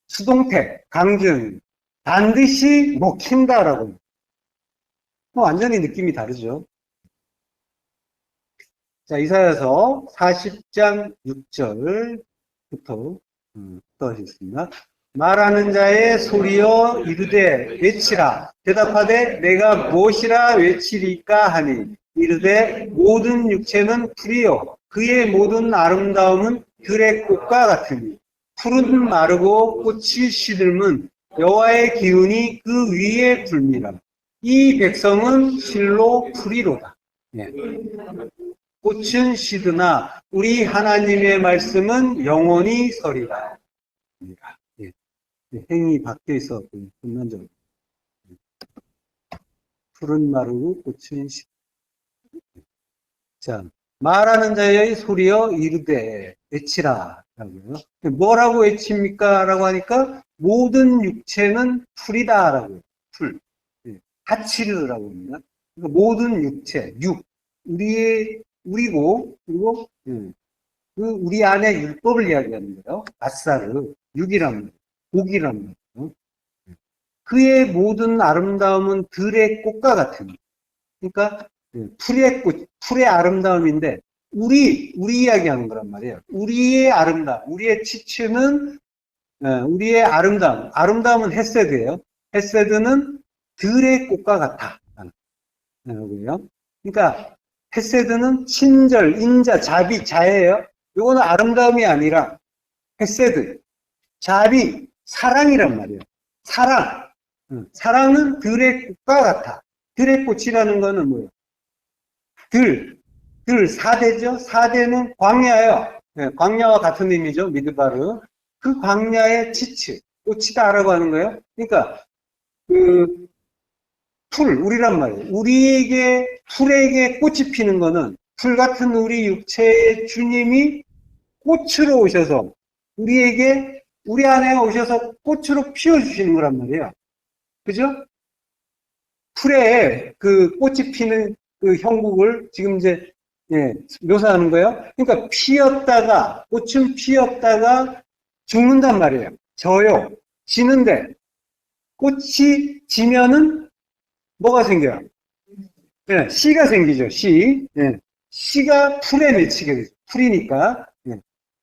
수동태, 강조형. 반드시 먹힌다라고. 완전히 느낌이 다르죠. 자, 이사야서 40장 6절부터 또 하겠습니다. 말하는 자의 소리여 이르되 외치라. 대답하되 내가 무엇이라 외치리까 하니 이르되 모든 육체는 풀이요 그의 모든 아름다움은 들의 꽃과 같으니 풀은 마르고 꽃이 시들면 여호와의 기운이 그 위에 불미라. 이 백성은 실로 풀이로다. 예. 꽃은 시드나 우리 하나님의 말씀은 영원히 서리라. 예. 행이 바뀌어 있어 fundamental. 풀은 마르고 꽃은 시. 자, 말하는 자의 소리여 이르되 외치라. 라고요. 뭐라고 외칩니까? 라고 하니까 모든 육체는 풀이다. 라고요. 풀. 하치르라고 합니다. 그러니까 모든 육체, 우리고, 그리고, 그 우리 안에 율법을 이야기하는 거예요. 아사르, 육이란 말이에요. 복이란 말이에요. 그의 모든 아름다움은 들의 꽃과 같은. 그러니까, 풀의 꽃, 풀의 아름다움인데, 우리 이야기하는 거란 말이에요. 우리의 아름다움, 우리의 치추는, 우리의 아름다움은 헤세드예요. 헤세드는 들의 꽃과 같아. 그러니까, 헤세드는 친절, 인자, 자비, 자애예요. 이거는 아름다움이 아니라 헤세드, 자비, 사랑이란 말이에요. 사랑. 사랑은 들의 꽃과 같아. 들의 꽃이라는 거는 뭐예요? 사대죠? 사대는 광야예요. 네, 광야와 같은 의미죠. 미드바르. 그 광야의 치츠, 꽃이다라고 하는 거예요. 그러니까 그 우리란 말이에요. 풀에게 꽃이 피는 거는 풀 같은 우리 육체의 주님이 꽃으로 오셔서 우리 안에 오셔서 꽃으로 피워주시는 거란 말이에요. 그죠? 풀에 그 꽃이 피는 그 형국을 지금 이제 묘사하는 거예요. 그러니까 꽃은 피었다가 죽는단 말이에요. 져요. 지는데 꽃이 지면은 뭐가 생겨요? 씨가 생기죠. 씨가 풀에 맺히게 되죠. 풀이니까.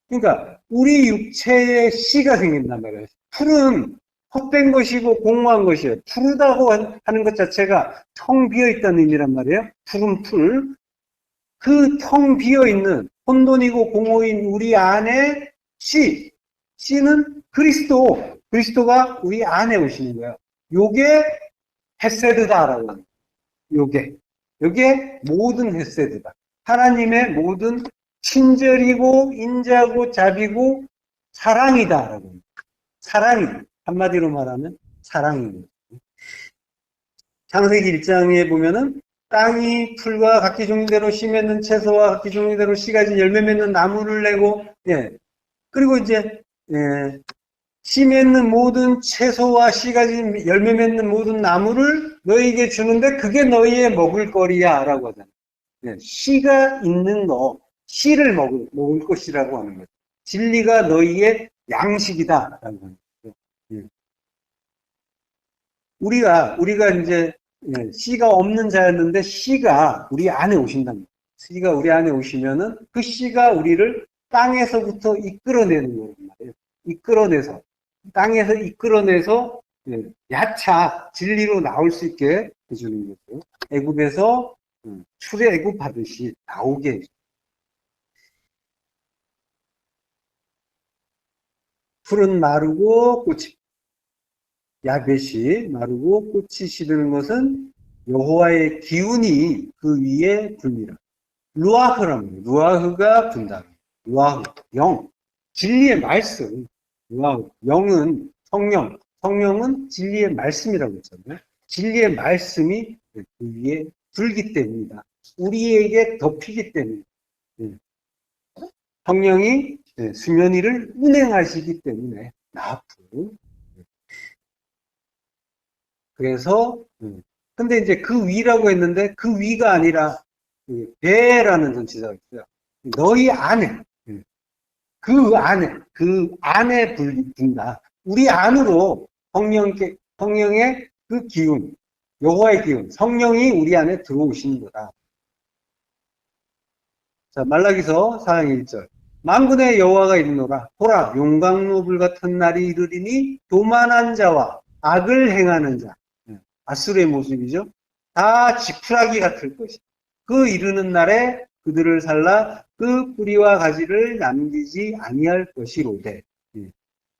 그러니까 우리 육체에 씨가 생긴단 말이에요. 풀은 헛된 것이고 공허한 것이에요. 푸르다고 하는 것 자체가 텅 비어있다는 의미란 말이에요. 푸른 풀. 그 텅 비어있는 혼돈이고 공허인 우리 안에 씨는 그리스도가 우리 안에 오시는 거예요. 요게 헤세드다라고 합니다. 요게 모든 헤세드다. 하나님의 모든 친절이고 인자고 자비고 사랑이다라고 합니다. 사랑이 한마디로 말하면 사랑입니다. 창세기 1장에 보면은 땅이 풀과 각기 종류대로 씨 맺는 채소와 각기 종류대로 씨 가진 열매 맺는 나무를 내고 그리고 이제 씨 맺는 모든 채소와 씨 가진 열매 맺는 모든 나무를 너희에게 주는데 그게 너희의 먹을 거리야 라고 하잖아요. 씨가 있는 씨를 먹을 것이라고 하는 거죠. 진리가 너희의 양식이다 라고 하는 거죠. 우리가 이제 씨가 없는 자였는데 씨가 우리 안에 오신답니다. 씨가 우리 안에 오시면은 그 씨가 우리를 땅에서부터 이끌어내는 거란 말이에요. 땅에서 이끌어내서 야차 진리로 나올 수 있게 해주는 거죠. 애굽에서 출애굽하듯이 나오게 해주죠. 풀은 마르고 꽃이 야벳이 마르고 꽃이 시드는 것은 여호와의 기운이 그 위에 붑니다. 루아흐랍니다. 루아흐가 분다. 루아흐, 영, 진리의 말씀. 루아흐, 영은 성령은 진리의 말씀이라고 했잖아요. 진리의 말씀이 그 위에 불기 때문이다. 우리에게 덮이기 때문에 성령이 수면 위를 운행하시기 때문에 나프. 그래서 근데 이제 그 위라고 했는데 그 위가 아니라 배라는 전치사가 있어요. 너희 안에 그 안에 분다. 우리 안으로 성령의 그 기운, 여호와의 기운, 성령이 우리 안에 들어오시는 거다. 자, 말라기서 4장 1절. 만군의 여호와가 이르노라. 보라, 용광로불 같은 날이 이르리니 교만한 자와 악을 행하는 자, 아수르의 모습이죠. 다 지푸라기 같을 것이다. 그 이르는 날에 그들을 살라 그 뿌리와 가지를 남기지 아니할 것이로되.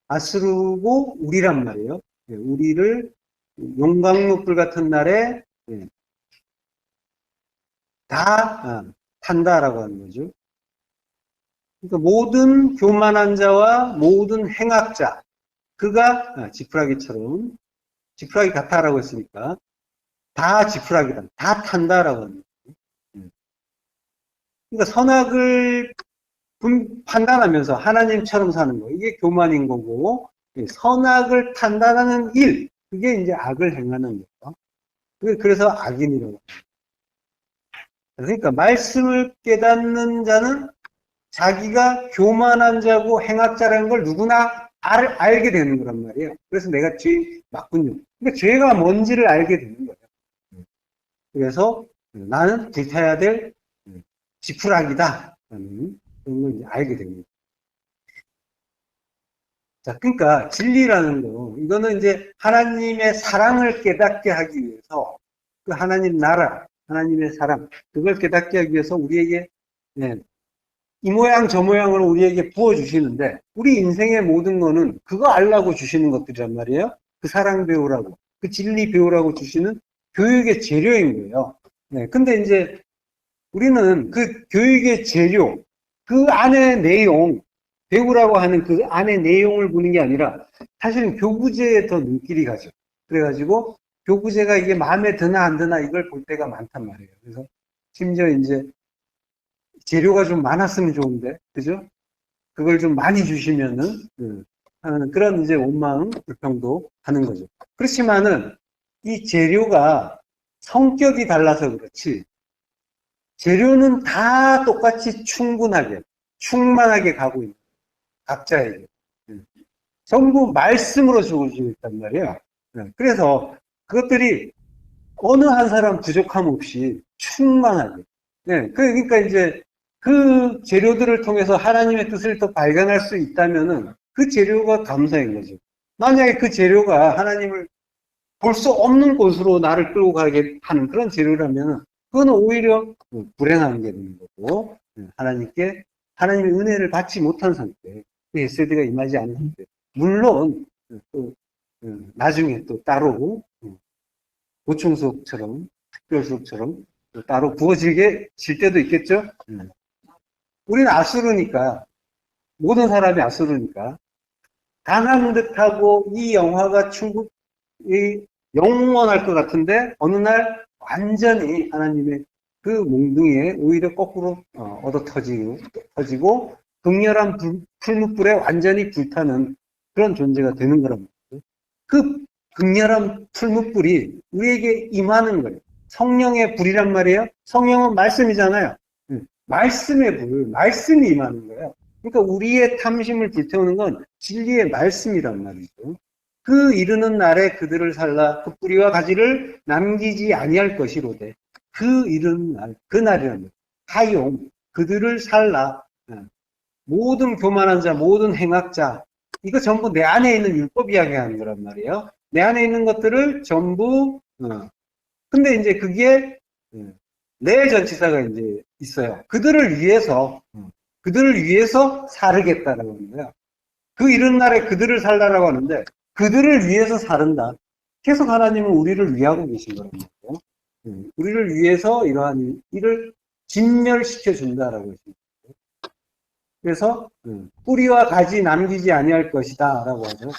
아수르고 우리란 말이에요. 우리를 용광로불 같은 날에 다 탄다라고 하는 거죠. 그러니까 모든 교만한 자와 모든 행악자, 그가 지푸라기처럼, 지푸라기 같아라고 했으니까 다 지푸라기다, 다 탄다라고 합니다. 그러니까 선악을 판단하면서 하나님처럼 사는 거, 이게 교만인 거고, 선악을 판단하는 일, 그게 이제 악을 행하는 거죠. 그래서 악인이라고 합니다. 그러니까 말씀을 깨닫는 자는 자기가 교만한 자고 행악자라는 걸 누구나 알게 되는 거란 말이에요. 그래서 내가 죄 맞군요. 그러니까 죄가 뭔지를 알게 되는 거예요. 그래서 나는 불타야 될 지푸라기다. 라는 그런 걸 이제 알게 됩니다. 자, 그러니까 진리라는 거, 이거는 이제 하나님의 사랑을 깨닫게 하기 위해서, 그 하나님 나라, 하나님의 사랑, 그걸 깨닫게 하기 위해서 우리에게, 이 모양 저 모양으로 우리에게 부어주시는데, 우리 인생의 모든 거는 그거 알라고 주시는 것들이란 말이에요. 그 사랑 배우라고, 그 진리 배우라고 주시는 교육의 재료인 거예요. 근데 이제 우리는 그 교육의 재료, 그 안의 내용, 배우라고 하는 그 안의 내용을 보는 게 아니라 사실은 교구제에 더 눈길이 가죠. 그래가지고 교구제가 이게 마음에 드나 안 드나 이걸 볼 때가 많단 말이에요. 그래서 심지어 이제 재료가 좀 많았으면 좋은데, 그죠? 그걸 좀 많이 주시면은, 하는 그런 이제 원망, 불평도 하는 거죠. 그렇지만은 이 재료가 성격이 달라서 그렇지, 재료는 다 똑같이 충분하게, 충만하게 가고 있는 각자에게. 전부 말씀으로 주어지고 있단 말이에요. 그래서 그것들이 어느 한 사람 부족함 없이 충만하게. 그러니까 이제 그 재료들을 통해서 하나님의 뜻을 더 발견할 수 있다면은 그 재료가 감사인 거죠. 만약에 그 재료가 하나님을 볼 수 없는 곳으로 나를 끌고 가게 하는 그런 재료라면 그거는 오히려 불행한 게 되는 거고, 하나님의 은혜를 받지 못한 상태, 그 헤세드가 임하지 않은 상태. 물론 또 나중에 또 따로 보충 수업처럼, 특별 수업처럼 또 따로 부어지게 질 때도 있겠죠. 우리는 아수르니까, 모든 사람이 아수르니까 강한 듯하고 이 영화가 영원할 것 같은데 어느 날 완전히 하나님의 그 몽둥이에 오히려 거꾸로 얻어 터지고 극렬한 풀무불에 완전히 불타는 그런 존재가 되는 거란 말이죠. 그 극렬한 풀무불이 우리에게 임하는 거예요. 성령의 불이란 말이에요. 성령은 말씀이잖아요. 말씀의 불, 말씀이 임하는 거예요. 그러니까 우리의 탐심을 불태우는 건 진리의 말씀이란 말이죠. 그 이르는 날에 그들을 살라 그 뿌리와 가지를 남기지 아니할 것이로되. 그 이르는 날, 그 날이라는 하용, 그들을 살라. 모든 교만한 자, 모든 행악자, 이거 전부 내 안에 있는 율법 이야기하는 거란 말이에요. 내 안에 있는 것들을 전부 근데 이제 그게 내 전치사가 이제 있어요. 그들을 위해서 살르겠다라고 하는 거예요. 그 이른 날에 그들을 살라라고 하는데 그들을 위해서 살은다. 계속 하나님은 우리를 위하고 계신 거란 말이에요. 우리를 위해서 이러한 일을 진멸시켜 준다라고 했습니다. 그래서 뿌리와 가지 남기지 아니할 것이다라고 하죠.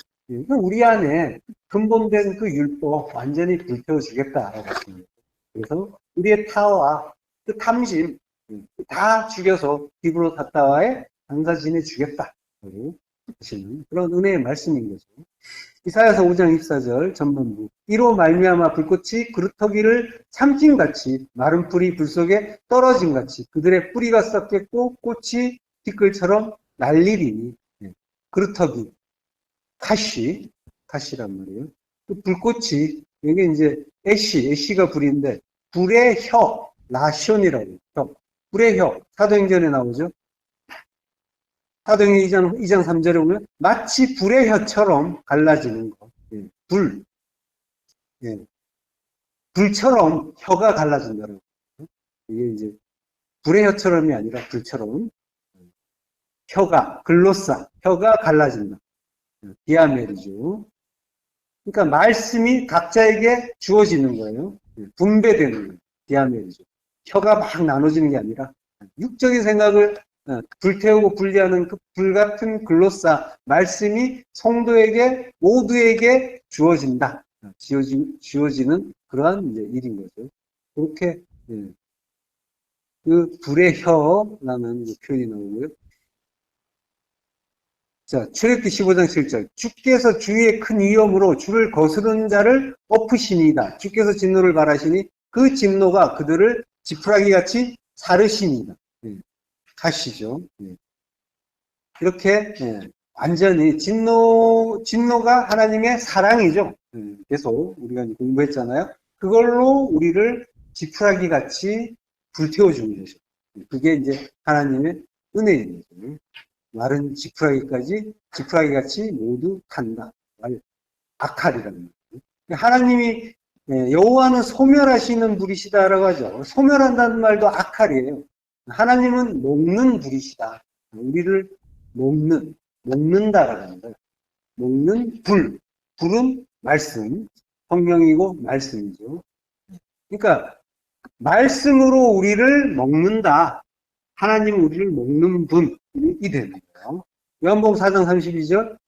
우리 안에 근본된 그 율법 완전히 불태워 주겠다라고 했습니다. 그래서 우리의 타와 그 탐심 다 죽여서 기브로 탔다와의 장사 지내 주겠다라고 하시는 그런 은혜의 말씀인 거죠. 이사야서 5장 24절 전반부. 이로 말미암아 불꽃이 그루터기를 참짐같이 마른 풀이 불 속에 떨어짐같이 그들의 뿌리가 썩겠고 꽃이 티끌처럼 날리리니. 그루터기, 카시란 말이에요. 그 불꽃이 이게 이제 애쉬가 불인데 불의 혀, 라시온이라고 혀. 불의 혀, 사도행전에 나오죠. 사도행전 2장 3절에 보면 마치 불의 혀처럼 갈라지는 것. 예, 불. 예, 불처럼 혀가 갈라진다는 거. 이게 이제 불의 혀처럼이 아니라 불처럼 혀가, 글로사, 혀가 갈라진다. 디아메리죠. 그러니까 말씀이 각자에게 주어지는 거예요. 분배되는 거예요. 디아메리죠. 혀가 막 나눠지는 게 아니라 육적인 생각을 불태우고 분리하는 그 불같은 글로사 말씀이 성도에게 모두에게 주어진다. 주어지는 그러한 이제 일인 거죠. 그렇게 그 불의 혀라는 그 표현이 나오고요. 자, 출애굽기 15장 7절. 주께서 주의 큰 위엄으로 주를 거스르는 자를 엎으시니이다. 주께서 진노를 발하시니 그 진노가 그들을 지푸라기 같이 사르시니이다. 가시죠. 이렇게 완전히 진노가 하나님의 사랑이죠. 계속 우리가 공부했잖아요. 그걸로 우리를 지푸라기 같이 불태워주는 거죠. 그게 이제 하나님의 은혜인 거죠. 마른 지푸라기 같이 모두 탄다. 아칼이라는 거예요. 하나님이 여호와는 소멸하시는 분이시다라고 하죠. 소멸한다는 말도 아칼이에요. 하나님은 먹는 분이시다. 우리를 먹는다라고 하는 거예요. 먹는 불. 불은 말씀. 성령이고 말씀이죠. 그러니까 말씀으로 우리를 먹는다. 하나님은 우리를 먹는 분이 되는 거예요. 요한복음 4장 32절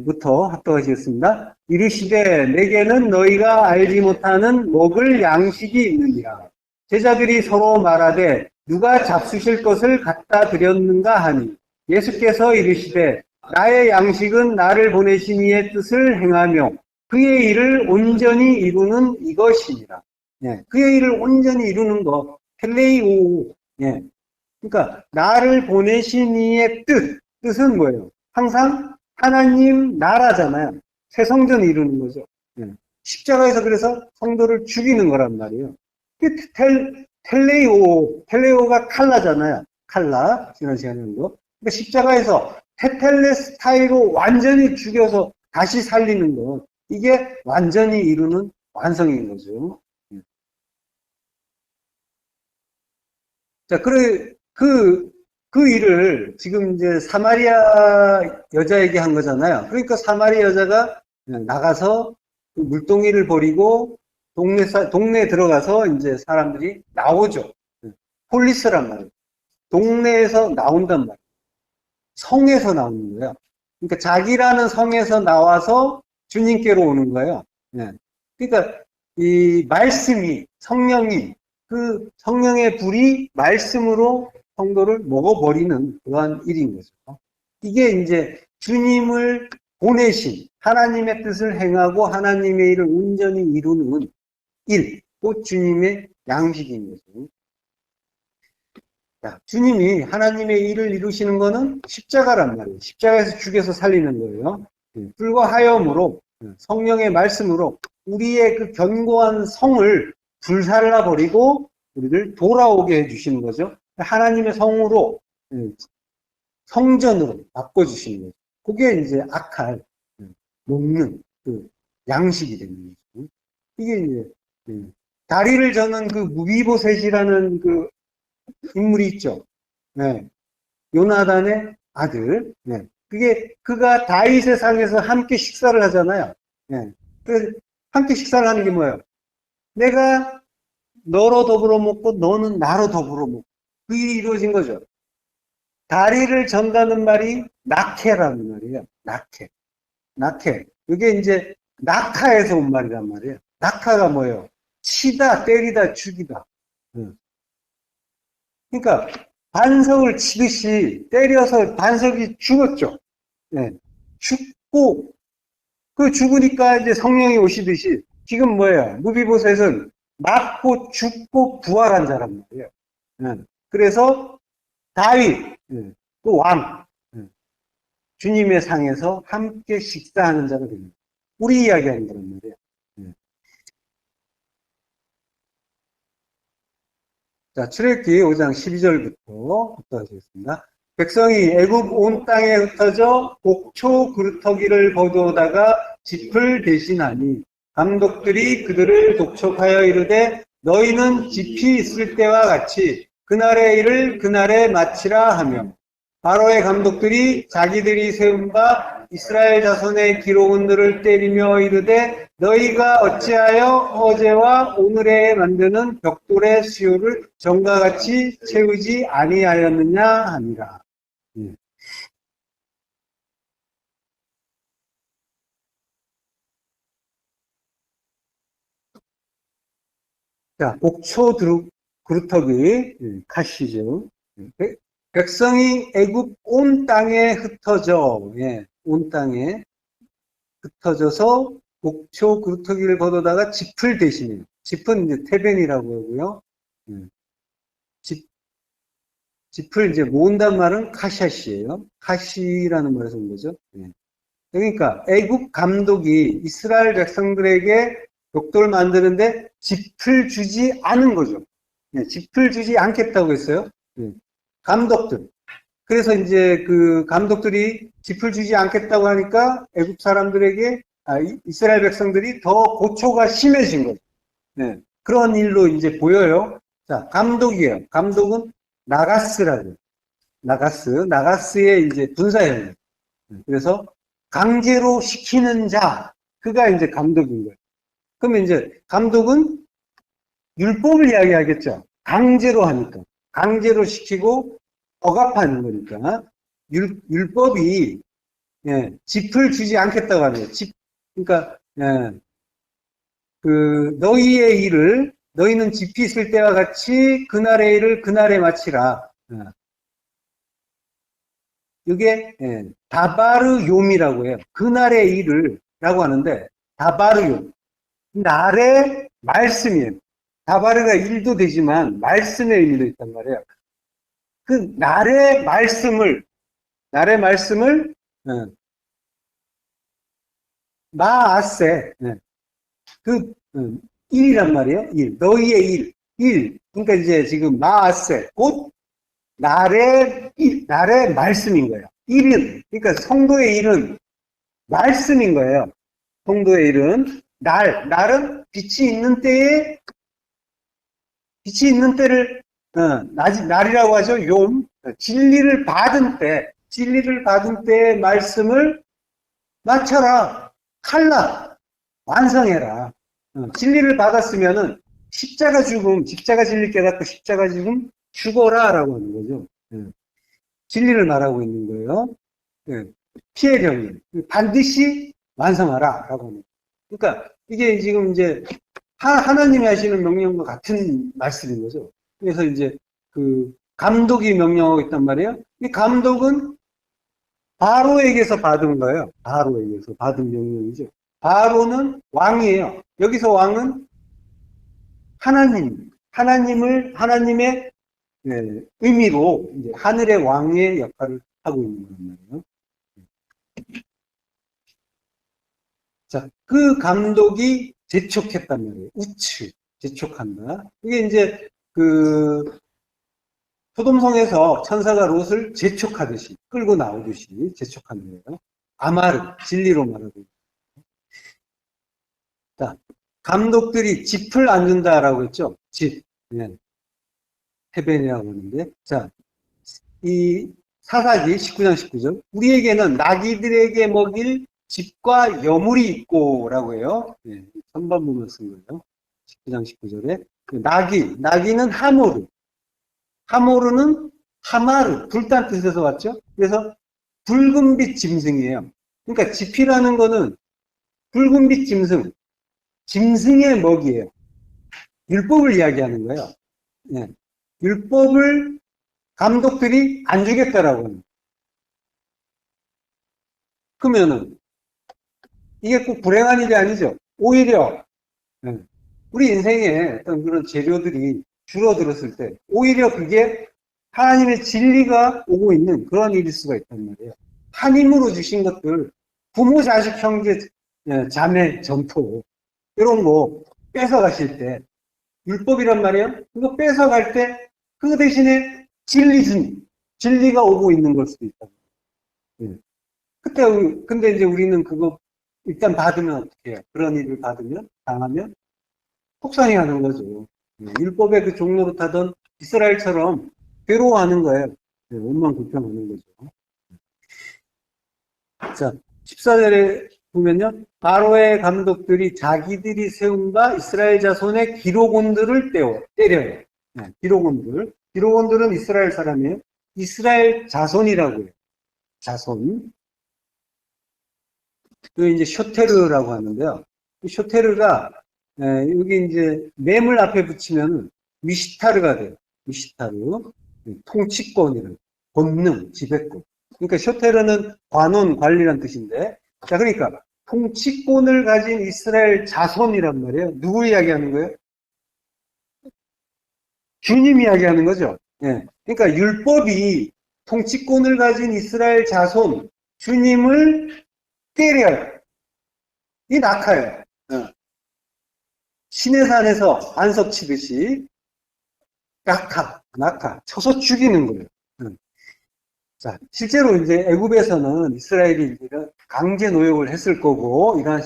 부터 합독하시겠습니다. 이르시되 내게는 너희가 알지 못하는 먹을 양식이 있느니라. 제자들이 서로 말하되 누가 잡수실 것을 갖다 드렸는가 하니 예수께서 이르시되 나의 양식은 나를 보내신 이의 뜻을 행하며 그의 일을 온전히 이루는 이것이니라. 그의 일을 온전히 이루는 것, 텔레이오. 그러니까 나를 보내신 이의 뜻은 뭐예요? 항상 하나님 나라잖아요. 새 성전 이루는 거죠. 십자가에서 그래서 성도를 죽이는 거란 말이에요. 텔레오가 칼라잖아요. 칼라 지난 시간에도. 그러니까 십자가에서 테텔레스타이로 완전히 죽여서 다시 살리는 것, 이게 완전히 이루는 완성인 거죠. 자, 그 일을 지금 이제 사마리아 여자에게 한 거잖아요. 그러니까 사마리아 여자가 나가서 그 물동이를 버리고 동네에 들어가서 이제 사람들이 나오죠. 폴리스란 말이에요. 동네에서 나온단 말이에요. 성에서 나오는 거예요. 그러니까 자기라는 성에서 나와서 주님께로 오는 거예요. 그러니까 이 말씀이, 성령이, 그 성령의 불이 말씀으로 성도를 먹어버리는 그러한 일인 거죠. 이게 이제 주님을 보내신 하나님의 뜻을 행하고 하나님의 일을 온전히 이루는 일, 곧 주님의 양식인 거죠. 자, 주님이 하나님의 일을 이루시는 것은 십자가란 말이에요. 십자가에서 죽여서 살리는 거예요. 불과 하염으로 성령의 말씀으로 우리의 그 견고한 성을 불살라 버리고 우리를 돌아오게 해주시는 거죠. 하나님의 성으로 성전으로 바꿔주시는 거죠. 그게 이제 아칼 먹는 그 양식이 되는 거죠. 이게 이제 다리를 저는 그 무비보셋이라는 그 인물이 있죠. 요나단의 아들. 그가 다윗의 상에서 함께 식사를 하잖아요. 그래서 함께 식사를 하는 게 뭐예요? 내가 너로 더불어 먹고 너는 나로 더불어 먹고 그 일이 이루어진 거죠. 다리를 전다는 말이 낙해라는 말이에요. 낙해. 이게 이제 낙하에서 온 말이란 말이에요. 낙하가 뭐예요? 치다, 때리다, 죽이다. 그러니까 반석을 치듯이 때려서 반석이 죽었죠. 죽고 그 죽으니까 이제 성령이 오시듯이 지금 뭐예요? 무비보셋은 맞고 죽고 부활한 자란 말이에요. 그래서 다윗, 또 왕, 주님의 상에서 함께 식사하는 자가 됩니다. 우리 이야기하는 거란 말이에요. 자, 출애굽기 5장 12절부터 부터 하시겠습니다. 백성이 애굽 온 땅에 흩어져 곡초 그루터기를 거두다가 짚을 대신하니 감독들이 그들을 독촉하여 이르되 너희는 짚이 있을 때와 같이 그날의 일을 그날에 마치라 하며 바로의 감독들이 자기들이 세운 바 이스라엘 자손의 기록원들을 때리며 이르되 너희가 어찌하여 어제와 오늘에 만드는 벽돌의 수요를 전과 같이 채우지 아니하였느냐 하니라. 자, 곡초 그루터기 카시죠. 백성이 애굽 온 땅에 흩어져, 온 땅에 흩어져서 곡초 그루터기를 거두다가 짚을 대신해요. 짚은 이제 태벤이라고 하고요. 짚을 이제 모은단 말은 카샷이에요. 카시라는 말에서 온 거죠. 그러니까 애굽 감독이 이스라엘 백성들에게 벽돌 만드는데 짚을 주지 않은 거죠. 짚을 주지 않겠다고 했어요. 감독들. 그래서 이제 그 감독들이 짚을 주지 않겠다고 하니까 애굽 사람들에게 이스라엘 백성들이 더 고초가 심해진 거죠. 그런 일로 이제 보여요. 자, 감독이에요. 감독은 나가스라고. 나가스의 이제 분사형. 그래서 강제로 시키는 자, 그가 이제 감독인 거예요. 그러면 이제 감독은 율법을 이야기하겠죠. 강제로 하니까. 강제로 시키고 억압하는 거니까. 율법이, 짚을 주지 않겠다고 하는 거예요. 그러니까, 너희의 일을, 너희는 짚이 있을 때와 같이 그날의 일을 그날에 마치라. 이게, 다바르욤이라고 해요. 그날의 일을, 라고 하는데, 다바르욤. 날의 말씀이에요. 다바르가 일도 되지만 말씀의 의미도 있단 말이에요. 그 날의 말씀을 마아세 그 일이란 말이에요. 일, 너희의 일. 그러니까 이제 지금 마아세 곧 날의 말씀인 거예요. 일은 그러니까 성도의 일은 말씀인 거예요. 성도의 일은 날은 빛이 있는 때를 날이라고 하죠. 욤. 진리를 받은 때의 말씀을 마쳐라. 칼라. 완성해라. 진리를 받았으면은 십자가 진리 깨닫고 십자가 죽음 죽어라 라고 하는 거죠. 진리를 말하고 있는 거예요. 피해령이 반드시 완성하라 라고 하는 거예요. 그러니까 이게 지금 이제 하나님이 하시는 명령과 같은 말씀인 거죠. 그래서 이제 그 감독이 명령하고 있단 말이에요. 이 감독은 바로에게서 받은 거예요. 바로에게서 받은 명령이죠. 바로는 왕이에요. 여기서 왕은 하나님의 의미로 이제 하늘의 왕의 역할을 하고 있는 거란 말이에요. 자, 그 감독이 재촉했단 말이에요. 재촉한다. 이게 이제 그 소돔성에서 천사가 롯을 재촉하듯이 끌고 나오듯이 재촉한 거예요. 아마르, 진리로 말하고. 자, 감독들이 짚을 안 준다라고 했죠. 짚. 헤벤이라고 하는데. 자, 이 사사기 19장 19절. 우리에게는 나귀들에게 먹일 짚과 여물이 있고라고 해요. 선반문을 쓴 거예요. 19장 19절에. 나귀는 하모르는 하마르, 불단 뜻에서 왔죠. 그래서 붉은빛 짐승이에요. 그러니까 짚이라는 거는 붉은빛 짐승의 먹이에요. 율법을 이야기하는 거예요. 율법을 감독들이 안 주겠다라고 합니다. 그러면은 이게 꼭 불행한 일이 아니죠. 오히려 우리 인생에 어떤 그런 재료들이 줄어들었을 때 오히려 그게 하나님의 진리가 오고 있는 그런 일일 수가 있단 말이에요. 한 힘으로 주신 것들, 부모, 자식, 형제, 자매, 전토 이런 거 뺏어가실 때 율법이란 말이에요. 그거 뺏어갈 때 그 대신에 진리 진리가 오고 있는 걸 수도 있다. 예. 근데 이제 우리는 그거 일단 받으면 어떻게 해요? 그런 일을 받으면, 당하면 속상해하는 거죠. 예. 율법의 그 종로로 타던 이스라엘처럼 괴로워하는 거예요. 예. 원망불평하는 거죠. 자, 14절에 보면요. 바로의 감독들이 자기들이 세운 바 이스라엘 자손의 기록원들을 때려요. 네, 기록원들. 기록원들은 이스라엘 사람이에요. 이스라엘 자손이라고 해요. 자손. 그 이제 쇼테르라고 하는데요. 이 쇼테르가 여기 이제 매물 앞에 붙이면 미시타르가 돼요. 미시타르. 통치권이라는 권능, 지배권. 그러니까 쇼테르는 관원, 관리란 뜻인데, 자, 그러니까 통치권을 가진 이스라엘 자손이란 말이에요. 누구 이야기하는 거예요? 주님 이야기하는 거죠. 예. 그러니까 율법이 통치권을 가진 이스라엘 자손, 주님을 때려요. 이 낙하예요. 시내산에서 안석 치듯이 낙하, 쳐서 죽이는 거예요. 자, 실제로 이제 애굽에서는 이스라엘이 강제 노역을 했을 거고, 이러한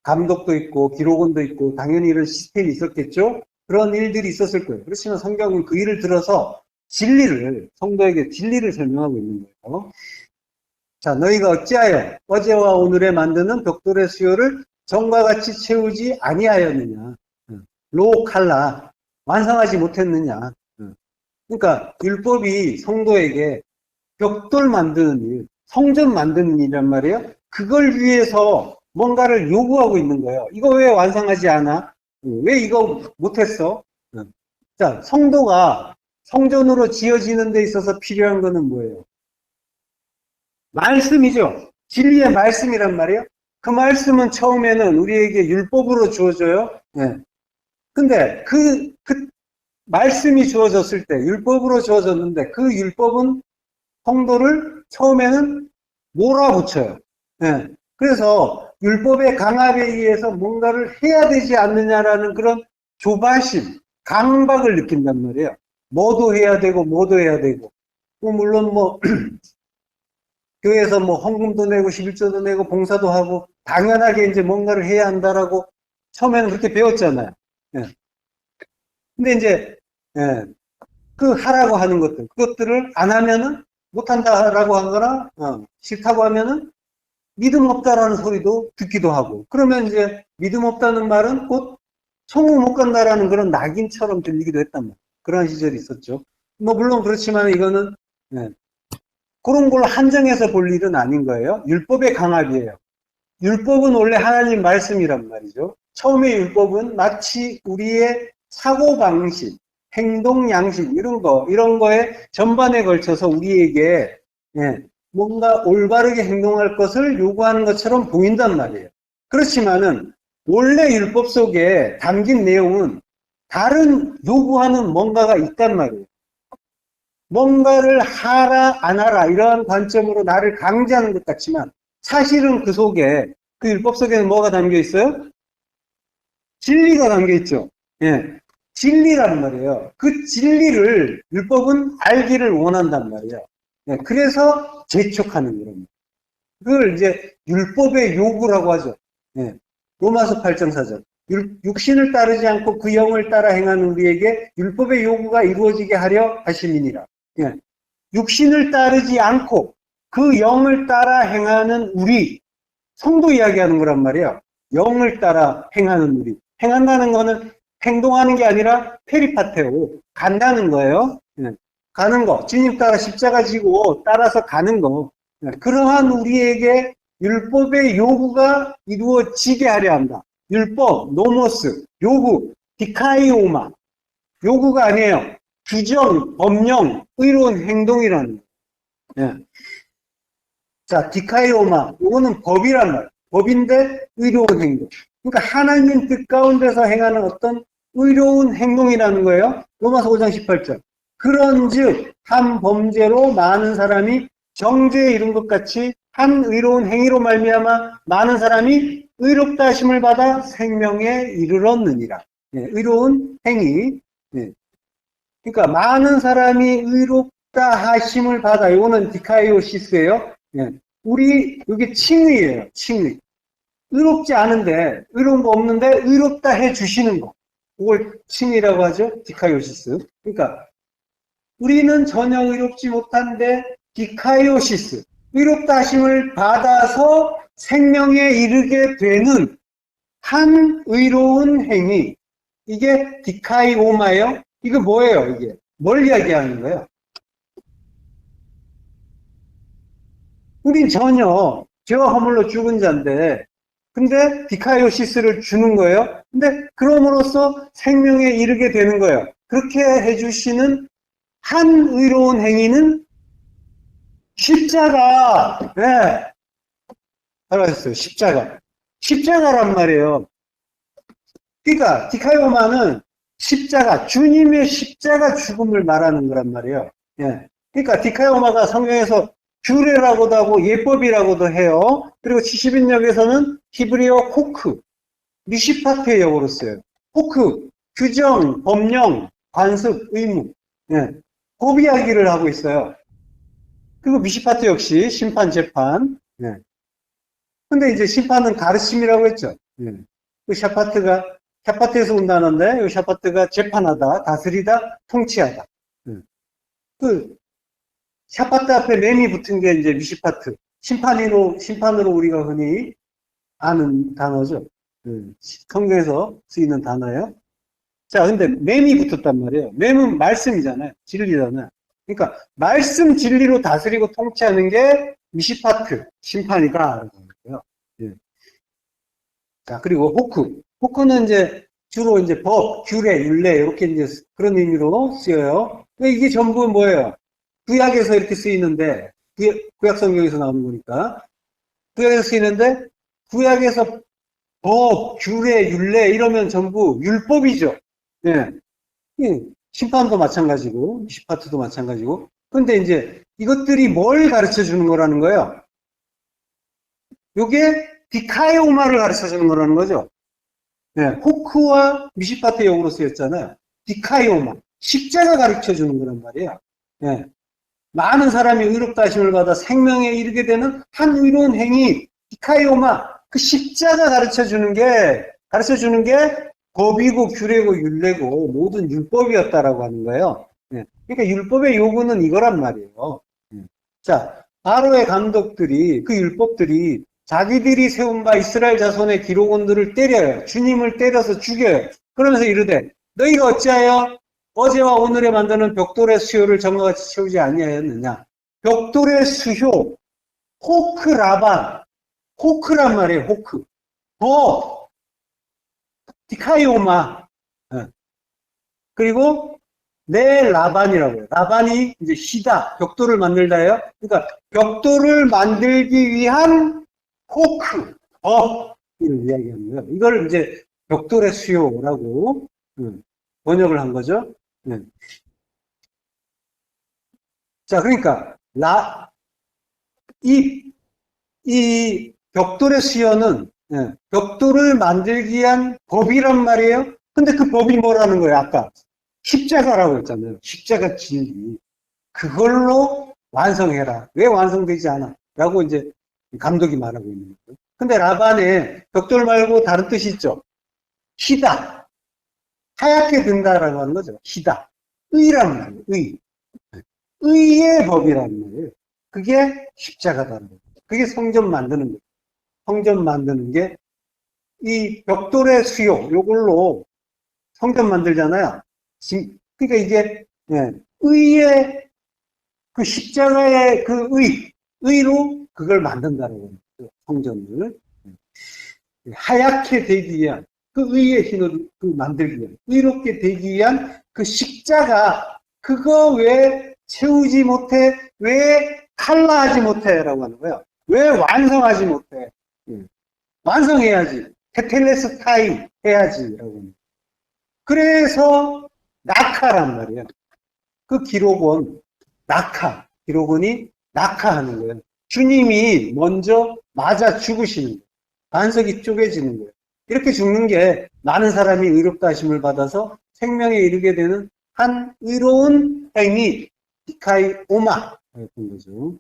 감독도 있고, 기록원도 있고, 당연히 이런 시스템이 있었겠죠? 그런 일들이 있었을 거예요. 그렇지만 성경은 그 일을 들어서 성도에게 진리를 설명하고 있는 거예요. 자, 너희가 어찌하여 어제와 오늘에 만드는 벽돌의 수요를 전과 같이 채우지 아니하였느냐. 로칼라, 완성하지 못했느냐. 그러니까 율법이 성도에게 벽돌 만드는 일, 성전 만드는 일이란 말이에요. 그걸 위해서 뭔가를 요구하고 있는 거예요. 이거 왜 완성하지 않아? 왜 이거 못했어? 자, 성도가 성전으로 지어지는 데 있어서 필요한 거는 뭐예요? 말씀이죠. 진리의 말씀이란 말이에요. 그 말씀은 처음에는 우리에게 율법으로 주어져요. 네. 근데 그 말씀이 주어졌을 때, 율법으로 주어졌는데, 그 율법은 성도를 처음에는 몰아붙여요. 네. 그래서 율법의 강압에 의해서 뭔가를 해야 되지 않느냐라는 그런 조바심, 강박을 느낀단 말이에요. 뭐도 해야 되고, 뭐도 해야 되고. 물론 교회에서 헌금도 내고, 11조도 내고, 봉사도 하고, 당연하게 이제 뭔가를 해야 한다라고 처음에는 그렇게 배웠잖아요. 예. 근데 이제, 그 하라고 하는 그것들을 안 하면은, 못한다라고 하거나, 싫다고 하면은, 믿음 없다라는 소리도 듣기도 하고, 그러면 이제 믿음 없다는 말은 곧 천국 못 간다라는 그런 낙인처럼 들리기도 했단 말이에요. 그런 시절이 있었죠. 물론 그렇지만 이거는, 그런 걸 한정해서 볼 일은 아닌 거예요. 율법의 강압이에요. 율법은 원래 하나님 말씀이란 말이죠. 처음에 율법은 마치 우리의 사고방식, 행동 양식, 이런 거에 전반에 걸쳐서 우리에게, 뭔가 올바르게 행동할 것을 요구하는 것처럼 보인단 말이에요. 그렇지만은, 원래 율법 속에 담긴 내용은 다른 요구하는 뭔가가 있단 말이에요. 뭔가를 하라, 안 하라, 이러한 관점으로 나를 강제하는 것 같지만, 사실은 그 속에, 그 율법 속에는 뭐가 담겨 있어요? 진리가 담겨 있죠. 예. 진리란 말이에요. 그 진리를 율법은 알기를 원한단 말이에요. 예. 그래서 재촉하는 거예요. 그걸 이제 율법의 요구라고 하죠. 예. 로마서 8장 4절. 육신을 따르지 않고 그 영을 따라 행하는 우리에게 율법의 요구가 이루어지게 하려 하심이니라. 예. 육신을 따르지 않고 그 영을 따라 행하는 우리, 성도 이야기하는 거란 말이에요. 영을 따라 행하는 우리. 행한다는 거는 행동하는 게 아니라 페리파테오, 간다는 거예요. 예. 가는 거, 주님 따라 십자가 지고 따라서 가는 거. 예. 그러한 우리에게 율법의 요구가 이루어지게 하려 한다. 율법, 노모스, 요구, 디카이오마. 요구가 아니에요. 규정, 법령, 의로운 행동이라는 거예요. 예. 자, 디카이오마. 요거는 법이란 말이에요. 법인데 의로운 행동. 그러니까 하나님 뜻 가운데서 행하는 어떤 의로운 행동이라는 거예요. 로마서 5장 18절. 그런즉 한 범죄로 많은 사람이 정죄에 이른 것 같이 한 의로운 행위로 말미암아 많은 사람이 의롭다 하심을 받아 생명에 이르렀느니라. 예, 의로운 행위. 예. 그러니까 많은 사람이 의롭다 의롭다 하심을 받아. 이거는 디카이오시스예요. 예. 우리 이게 칭의예요. 칭의. 의롭지 않은데, 의로운 거 없는데 의롭다 해 주시는 거. 그걸 칭의라고 하죠. 디카이오시스. 그러니까 우리는 전혀 의롭지 못한데 디카이오시스, 의롭다 하심을 받아서 생명에 이르게 되는 한 의로운 행위. 이게 디카이오마예요. 이거 뭐예요, 이게? 뭘 이야기하는 거예요? 우린 전혀 죄와 허물로 죽은 자인데, 근데 디카이오시스를 주는 거예요. 근데 그럼으로써 생명에 이르게 되는 거예요. 그렇게 해주시는 한 의로운 행위는 십자가. 네. 알았어요. 십자가. 십자가란 말이에요. 그러니까 디카이오마는 십자가, 주님의 십자가 죽음을 말하는 거란 말이에요. 예. 그러니까 디카이오마가 성경에서 규례라고도 하고 예법이라고도 해요. 그리고 70인역에서는 히브리어 호크, 미시파트의 역으로 써요. 호크, 규정, 법령, 관습, 의무. 예. 법 이야기를 하고 있어요. 그리고 미시파트 역시 심판, 재판. 예. 근데 이제 심판은 가르침이라고 했죠. 예. 그 샤파트에서 온다는데, 이 샤파트가 재판하다, 다스리다, 통치하다. 예. 그 샤파트 앞에 램이 붙은 게 이제 미시파트. 심판으로 우리가 흔히 아는 단어죠. 성경에서 쓰이는 단어예요. 자, 근데 램이 붙었단 말이에요. 램은 말씀이잖아요. 진리잖아요. 그러니까 말씀 진리로 다스리고 통치하는 게 미시파트, 심판이다. 예. 자, 그리고 호크. 호크는 이제 주로 이제 법, 규례, 율례, 이렇게 이제 그런 의미로 쓰여요. 이게 전부 뭐예요? 구약에서 이렇게 쓰이는데, 구약 성경에서 나오는 거니까. 구약에서 쓰이는데, 구약에서 법, 규례, 율례, 이러면 전부 율법이죠. 예. 심판도 마찬가지고, 미시파트도 마찬가지고. 근데 이제 이것들이 뭘 가르쳐 주는 거라는 거예요? 요게 디카이오마를 가르쳐 주는 거라는 거죠. 예. 호크와 미시파트 역으로 쓰였잖아요. 디카이오마. 십자가 가르쳐 주는 거란 말이에요. 예. 많은 사람이 의롭다 하심을 받아 생명에 이르게 되는 한 의로운 행위, 디카이오마, 그 십자가 가르쳐 주는 게 법이고 규례고 율례고 모든 율법이었다라고 하는 거예요. 예. 그러니까 율법의 요구는 이거란 말이에요. 자, 바로의 감독들이, 그 율법들이 자기들이 세운 바 이스라엘 자손의 기록원들을 때려요. 주님을 때려서 죽여요. 그러면서 이르되, 너희가 어찌하여 어제와 오늘에 만드는 벽돌의 수요를 전과같이 채우지 아니하였느냐. 벽돌의 수요, 호크 라반, 호크란 말이에요. 호크. 디카이오마. 그리고 네 라반이라고 해요. 라반이 이제 시다, 벽돌을 만들다예요. 그러니까 벽돌을 만들기 위한 호크, 이를 이야기하는 거예요. 이걸 이제 벽돌의 수요라고 번역을 한 거죠. 자, 그러니까 이 벽돌의 수요는 벽돌을 만들기 위한 법이란 말이에요. 근데 그 법이 뭐라는 거예요? 아까 십자가라고 했잖아요. 십자가 진리. 그걸로 완성해라. 왜 완성되지 않아? 라고 이제 감독이 말하고 있는 거예요. 근데 라반에 벽돌 말고 다른 뜻이 있죠. 희다. 하얗게 든다라고 하는 거죠. 희다. 의란 말이에요. 의의 법이라는 말이에요. 그게 십자가다는 거예요. 그게 성전 만드는 거예요. 성전 만드는 게 이 벽돌의 수요, 요걸로 성전 만들잖아요. 그러니까 이게 의의 그 십자가의 그 의로 그걸 만든다는 거예요. 성전을 하얗게 되기 위한 그 의의 힘을 만들기 위한 의롭게 되기 위한 그 십자가 그거 왜 채우지 못해? 왜 칼라하지 못해?라고 하는 거예요. 왜 완성하지 못해? 완성해야지. 테텔레스타이 해야지라고 합니다. 그래서 낙하란 말이에요. 그 기록원, 기록원이 낙하하는 거예요. 주님이 먼저 맞아 죽으시는 거예요. 반석이 쪼개지는 거예요. 이렇게 죽는 게 많은 사람이 의롭다 하심을 받아서 생명에 이르게 되는 한 의로운 행위, 디카이 오마 였던 거죠.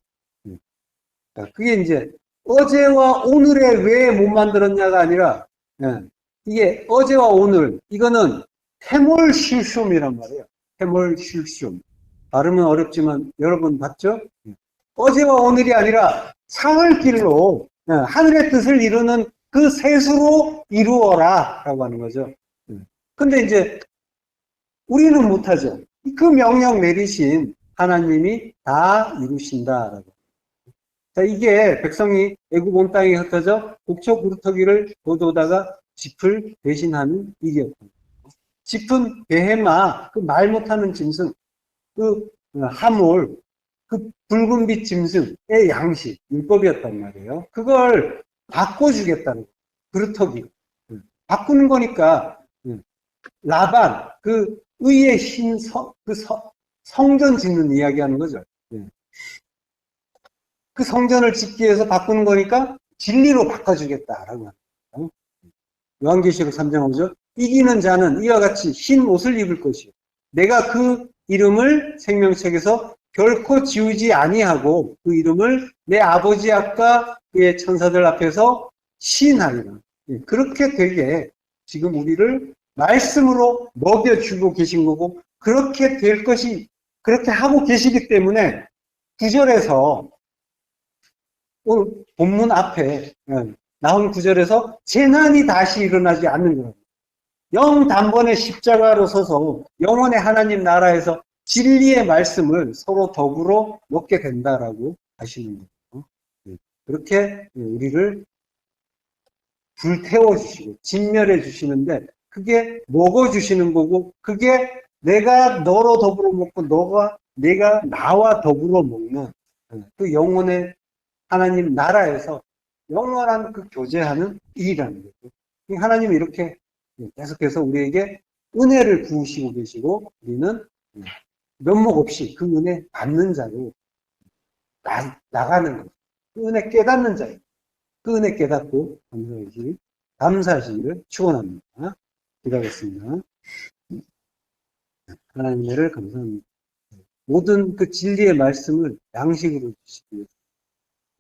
그게 이제 어제와 오늘에 왜 못 만들었냐가 아니라 이게 어제와 오늘 이거는 테몰실숑이란 말이에요. 테몰실숑. 발음은 어렵지만 여러분 봤죠? 어제와 오늘이 아니라 사흘길로 하늘의 뜻을 이루는 그 셋으로 이루어라 라고 하는 거죠. 근데 이제 우리는 못하죠. 그 명령 내리신 하나님이 다 이루신다라고. 자, 이게 백성이 애굽 온 땅에 흩어져 곡초 구루터기를 거두다가 짚을 대신하는 이게였다. 짚은 베헤마, 그 말 못하는 짐승, 그 하몰, 그 붉은빛 짐승의 양식, 율법이었단 말이에요. 그걸 바꿔주겠다는 거예요. 구루터기. 바꾸는 거니까 라반, 그 의의 흰 성전 짓는 이야기 하는 거죠. 그 성전을 짓기 위해서 바꾸는 거니까 진리로 바꿔주겠다라고 하는 거예요. 요한계시록 3장 5절 이기는 자는 이와 같이 흰 옷을 입을 것이요 내가 그 이름을 생명책에서 결코 지우지 아니하고 그 이름을 내 아버지 앞과 그의 천사들 앞에서 시인하리라. 그렇게 되게 지금 우리를 말씀으로 먹여주고 계신 거고 그렇게 될 것이 그렇게 하고 계시기 때문에 9절에서 오늘 본문 앞에 나온 구절에서 재난이 다시 일어나지 않는 거예요. 영단번에 십자가로 서서 영원의 하나님 나라에서 진리의 말씀을 서로 더불어 먹게 된다라고 하시는 거예요. 그렇게 우리를 불태워 주시고 진멸해 주시는데 그게 먹어 주시는 거고 그게 내가 너로 더불어 먹고 내가 나와 더불어 먹는 그 영혼의 하나님 나라에서 영원한 그 교제하는 일이라는 거죠. 하나님이 이렇게 계속해서 우리에게 은혜를 부으시고 계시고 우리는 면목 없이 그 은혜 받는 자로 나가는 거죠. 그 은혜 깨닫는 자예요. 그 은혜 깨닫고 감사하시기를 축원합니다. 기도하겠습니다. 하나님을 감사합니다. 모든 그 진리의 말씀을 양식으로 주시기 위해서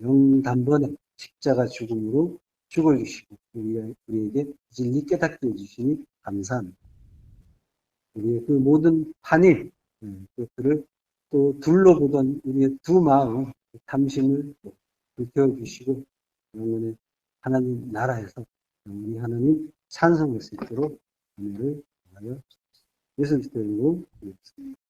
영단번에 십자가 죽음으로 죽어주시고 우리에게 진리 깨닫게 해주시니 감사합니다. 우리의 그 모든 한일 그것들을 또 둘러보던 우리의 두 마음 탐심을 불태워주시고 영원의 하나님 나라에서 영원히 하나님 찬송할 수 있도록 은혜를 하여 예수 그리스도 이름으로 기도드립니다.